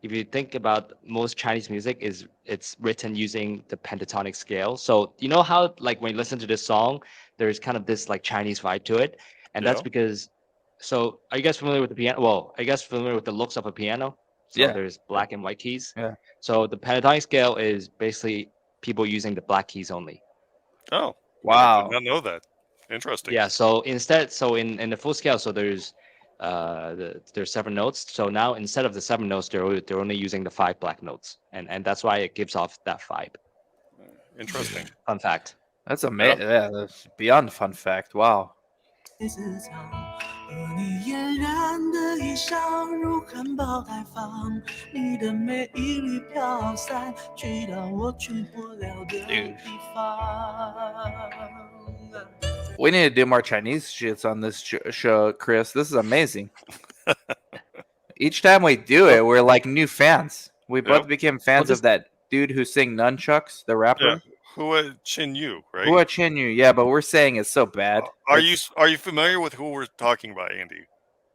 if you think about most Chinese music it's written using the pentatonic scale. So you know how like when you listen to this song, there's kind of this like Chinese vibe to it, and that's Yeah. because. So are you guys familiar with the piano? Well, are you guys familiar with the looks of a piano? So Yeah. there's black and white keys. Yeah. So the pentatonic scale is basically people using the black keys only. Oh, I Wow. did not know that. Interesting. Yeah. So instead, so in the full scale, so there's there's 7 notes. So now instead of the 7 notes, they're only using the 5 black notes, and that's why it gives off that vibe. Interesting. Fun fact. That's amazing. Yeah, that's beyond fun fact. Wow. 市场，和你嫣然的一笑如含苞待放，你的每一缕飘散，去到我去不了的地方。 We need to do more Chinese shits on this show, Chris. This is amazing. Each time we do it, we're like new fans. We both Yep. became fans this- of that dude who sang Nunchucks, the rapper. Yeah. Hua Chin Yu, right? Hua Chen Yu, yeah, but we're saying it's so bad. Are It's- you familiar with who we're talking about, Andy?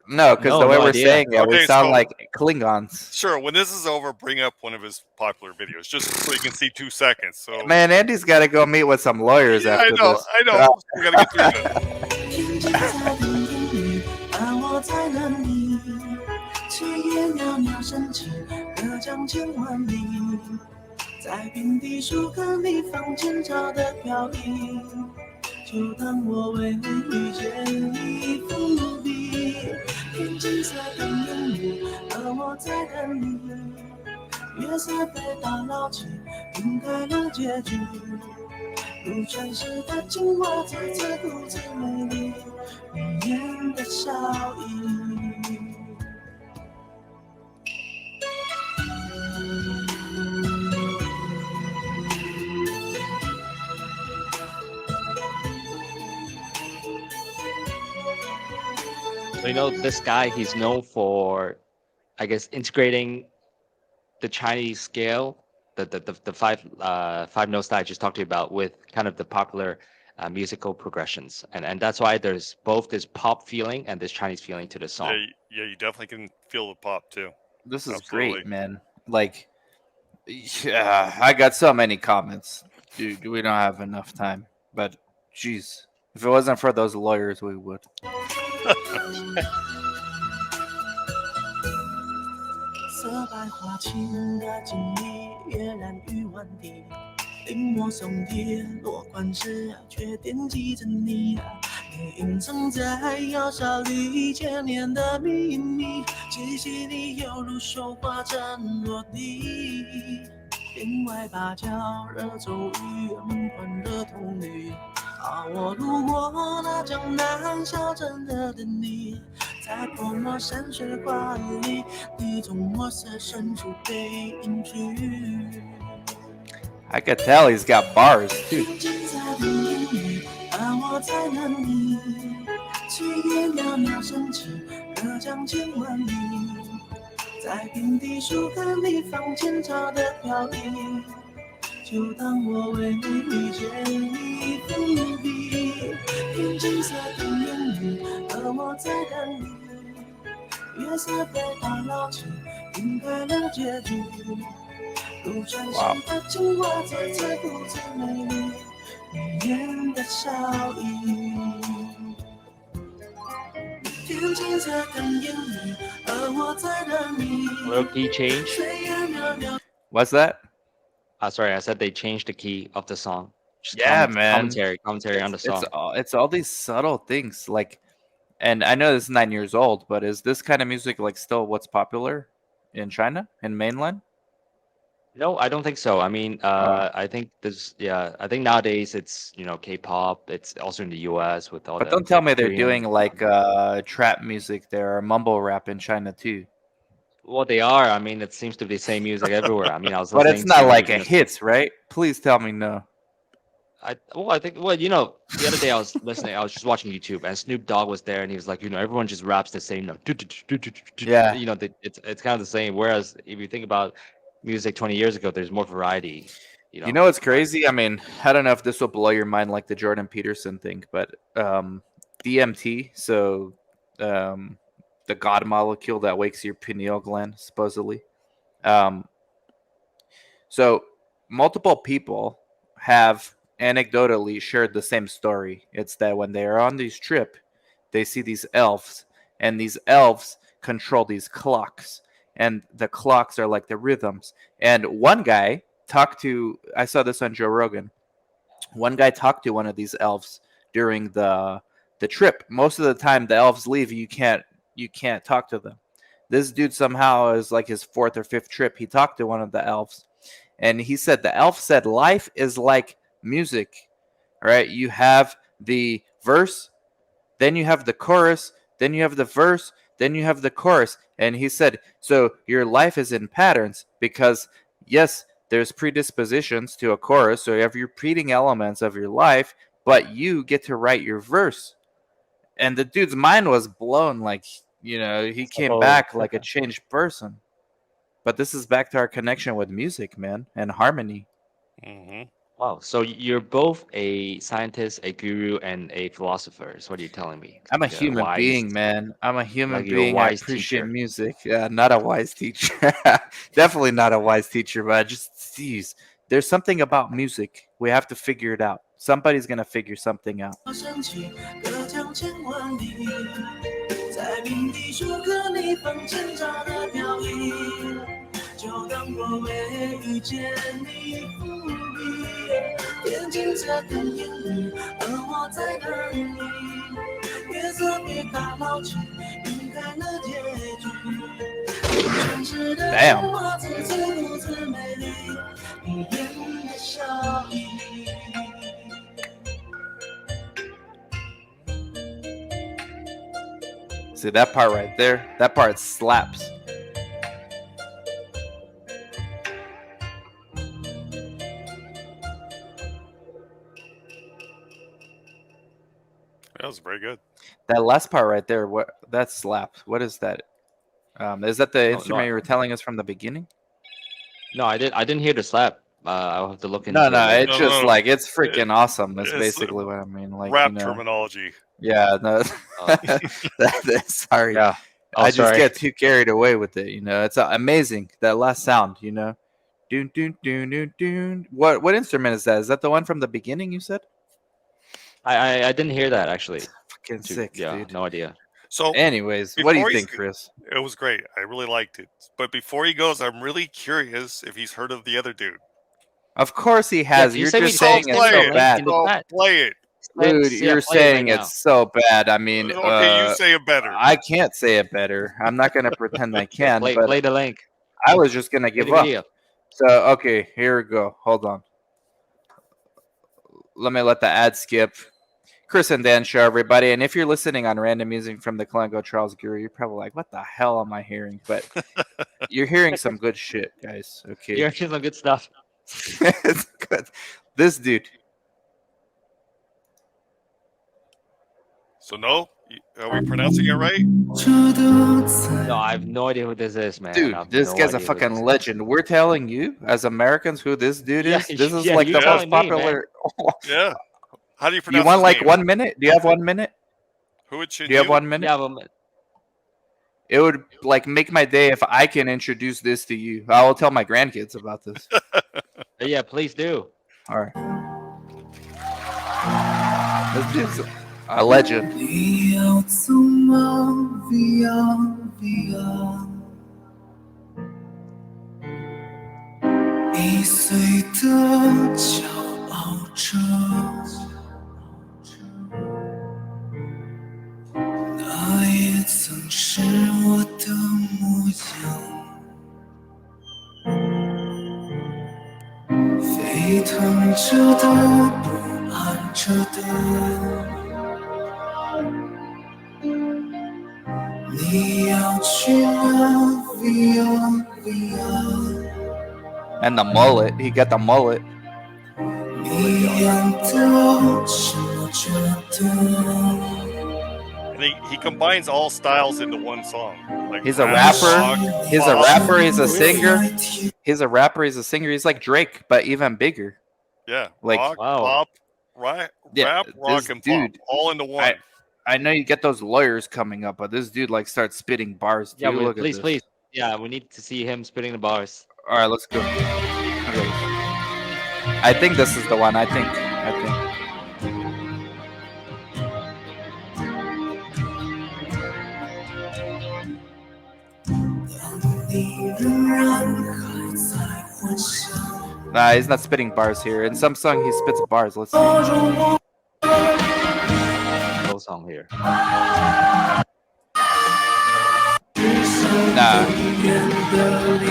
No, because No, the way no we're idea. saying it, we Okay, sound so- like Klingons. Sure. When this is over, bring up one of his popular videos, just so you can see 2 seconds. So Man, Andy's got to go meet with some lawyers yeah, after this. I know. We gotta get through this. 天际在等你，而我在等你。炊烟袅袅升起，隔江千万里。在平地树根里放前朝的飘逸，就当我为你遇见你伏笔。天金色等着你，而我在等你。月色被打捞起，晕开了结局。如传世的青蛙，自顾自美丽，迷人的笑意。So, this guy, he's known for, I guess, integrating the Chinese scale, the five notes that I just talked to you about, with kind of the popular musical progressions, and that's why there's both this pop feeling and this Chinese feeling to the Yeah, song. you definitely can feel the pop too. This is Absolutely. great, man. Like, yeah, I got so many comments, dude. We don't have enough time, but jeez, if it wasn't for those lawyers, we would. 色白花青的经历，嫣然欲万底。临摹送跌落款时，却惦记着你。你隐藏在窑烧里千年的秘密，气息里犹如绣花针落地。天外芭蕉惹骤雨，换惹童女。我路过那江南小镇的等你。在泼墨山水画里，你从墨色深处背影去。I could tell he's got bars too. 平静在电影里，而我在等你。炊烟袅袅升起，隔江千万里。在平地树根里放前朝的飘逸，就当我为你遇见你伏笔。平静色电影里，而我在等你。月色被打捞起，晕开了结局。如传世的青蛙，最最不最美丽，你眼的笑意。天青色更艳丽，而我在等你。 Little key change. 炊烟袅袅。 What's that? Sorry, I said they changed the key of the song. Just Yeah, man. Commentary on the song. It's all these subtle things, like, and I know this is 9 years old, but is this kind of music like still what's popular in China, in mainland? No, I don't think so. I mean, I think I think nowadays it's K-pop. It's also in the U.S. with all. But the don't tell me they're Korean- doing like trap music there or mumble rap in China too. Well, they are. I mean, it seems to be the same music everywhere. I mean, I was. But it's listening not to, like a hits, right? Please tell me no. I think the other day I was listening. I was just watching YouTube, and Snoop Dogg was there, and he was like, everyone just raps the same. Yeah. It's kind of the same. Whereas if you think about music 20 years ago, there's more variety. You know what's crazy? I mean, I don't know if this will blow your mind like the Jordan Peterson thing, but DMT, so the God molecule that wakes your pineal gland, supposedly. So multiple people have anecdotally shared the same story. It's that when they are on this trip, they see these elves, and these elves control these clocks, and the clocks are like the rhythms. And one guy I saw this on Joe Rogan. One guy talked to one of these elves during the trip. Most of the time the elves leave, you can't talk to them. This dude somehow is like his 4th or 5th trip. He talked to one of the elves, and he said the elf said life is like music. All right, you have the verse, then you have the chorus, then you have the verse, then you have the chorus. And he said, so your life is in patterns because, yes, there's predispositions to a chorus, so you have repeating elements of your life, but you get to write your verse. And the dude's mind was blown, like, he came back like a changed person. But this is back to our connection with music, man, and harmony. Mm-hmm. Wow. So you're both a scientist, a guru, and a philosopher. Is what you're telling me? I'm a Like human wise- being, man. I'm a human like you're a being. I wise appreciate teacher. music. Not a wise teacher. Definitely not a wise teacher, but I just, geez, there's something about music. We have to figure it out. Somebody's going to figure something out. 升起，隔江千万里，在平地树棵里放前朝的飘逸，就当我为遇见你伏笔。天青色更艳丽，而我在等你。月色被打捞起，晕开了结局。城市的童话最最如此美丽，你眼的笑意。 See that part right there? That part slaps. That was very good. That last part right there, what that slap? What is that? Is that the No, instrument no. you were telling us from the beginning? No, I didn't hear the slap. I'll have to look into No, it no, later. it's No, just no. like it's freaking awesome. That's it's basically what I mean. Like Rap you know, terminology. yeah, no, Oh. sorry. Yeah. Oh, I just sorry. get too carried away with it. You know, it's amazing that last sound. You know, doon doon doon doon doon. What instrument is that? Is that the one from the beginning you said? I didn't hear that actually. Fucking Too- sick, yeah, dude. no idea. So Anyways, what do you before he's think, Chris? it was great. I really liked it. But before he goes, I'm really curious if he's heard of the other dude. Of course he has. can you You're send me just the- saying send it's me the so link bad, in the So chat. play it. dude. Yeah, You're play it right saying now. it's so bad. I mean, Okay, you say it better. I can't say it better. I'm not gonna pretend I can. Play but the link. I was just gonna Play give the up. video. So okay, here we go. Hold on. Let me let the ad skip. Chris and Dan show, everybody. And if you're listening on random music from the Kalango Charles Guru, you're probably like, what the hell am I hearing? But you're hearing some good shit, guys. Okay. You're hearing some good stuff. It's good. This dude. So no, are we pronouncing it right? 这都在 No, I have no idea who this is, man. I Dude, have this no guy's a idea who this fucking is. legend. We're telling you, as Americans, who this dude Yeah, is. This is yeah, like you're the most telling me, man. popular. Yeah. How do you You pronounce want his like name? 1 minute? Do you have 1 minute? Who it should Do you have 1 minute? Yeah, but It would like make my day if I can introduce this to you. I will tell my grandkids about this. yeah, please do. All right. This dude's a legend. 你要走吗 ？Via Via，易碎的骄傲着，那也曾是我的模样，沸腾着的，不安着的。你要去哪 ？Via Via， And the mullet. He got the mullet. 你样的什么觉得？ And he combines all styles into one song. Like He's a rap, rapper. rock, He's a pop. rapper. He's a singer. He's a rapper. He's a singer. He's like Drake, but even bigger. Yeah, Like- rock, Wow. pop, rap, Yeah, rap, rock, this and dude- pop, all into one. I know you get those lawyers coming up, but this dude like starts spitting bars. Dude, Yeah, look please, at this. please. Yeah, we need to see him spitting the bars. All right, let's go. Okay. I think this is the one. I think. 当你仍然还在幻想， Nah, he's not spitting bars here. In some song, he spits bars. Let's see. 让我 No song here. Nah.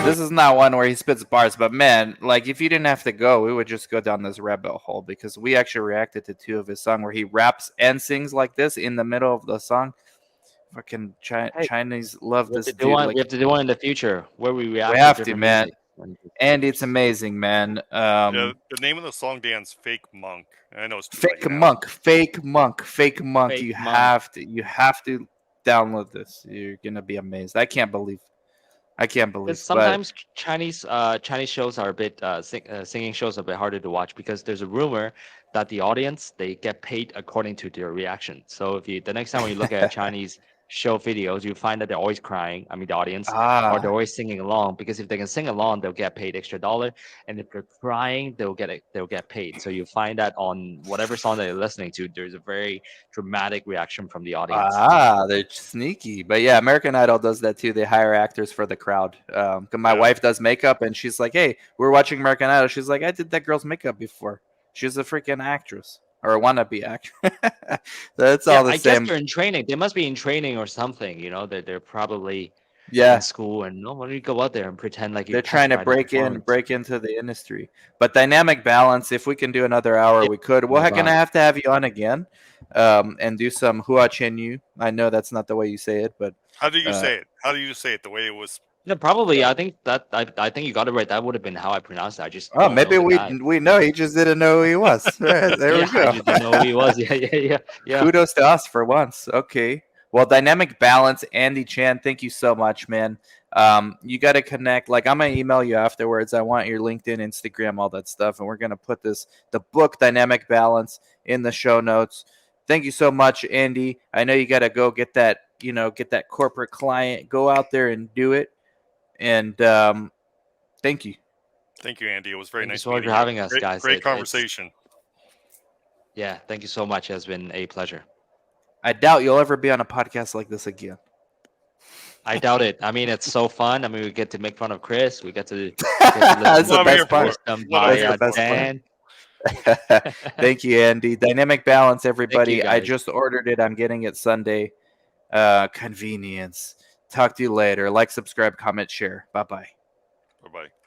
This is not one where he spits bars, but man, like if you didn't have to go, we would just go down this rabbit hole because we actually reacted to 2 of his songs where he raps and sings like this in the middle of the song. Fucking Hey, Chinese love We have, this to do dude. one, Like, we have to do one in the future where we react have to, different man. music. and it's amazing, man. Yeah, the name of the song, Dan's "Fake Monk." I know it's too Fake late now. monk, fake monk, fake monk. Fake You monk. have to download this. You're gonna be amazed. I can't believe. Because But sometimes Chinese shows are a bit singing shows are a bit harder to watch because there's a rumor that the audience they get paid according to their reaction. So if you the next time when you look at Chinese show videos, you find that they're always crying. I mean, the audience, or they're always singing along because if they can sing along, they'll get paid extra $1, and if they're crying, they'll get paid. So you find that on whatever song that you're listening to, there's a very dramatic reaction from the audience. they're sneaky. But yeah, American Idol does that too. They hire actors for the crowd. 'Cause my Yeah. wife does makeup, and she's like, "Hey, we're watching American Idol." She's like, "I did that girl's makeup before. She's a freaking actress or a wannabe actress." That's all the I same. guess they're in training. They must be in training or something. You know, they're probably Yeah. in school, and no, why don't you go out there and pretend like They're trying to break into the industry. But dynamic balance, if we can do another hour, Yeah. we could. We're Oh, gonna wow. have to have you on again, and do some Hua Chen Yu. I know that's not the way you say it, but How do you Uh, say it? How do you say it? The way it was No, probably. I think I think you got it right. That would have been how I pronounced it. I just Oh, don't know maybe the we guy. we know he just didn't know who he was. Right, there Yeah, we I go. just didn't know who he was. Yeah. Kudos to us for once. Okay. Well, Dynamic Balance, Andy Chan, thank you so much, man. You got to connect. Like, I'm gonna email you afterwards. I want your LinkedIn, Instagram, all that stuff, and we're gonna put the book Dynamic Balance in the show notes. Thank you so much, Andy. I know you got to go get that, get that corporate client. Go out there and do it. And thank you. Thank you, Andy. It was very Thank you nice so much meeting for you. having us, Great, guys. great It's conversation. yeah. Thank you so much. It has been a pleasure. I doubt you'll ever be on a podcast like this again. I doubt it. I mean, it's so fun. I mean, we get to make fun of Chris. We get to That's the what I'm here best for. part. wisdom What by I'm here That's the best Dan. Thank you, Andy. Dynamic Balance, everybody. I guys. just ordered it. I'm getting it Sunday. Convenience. Talk to you later. Like, subscribe, comment, share. Bye bye. Bye bye.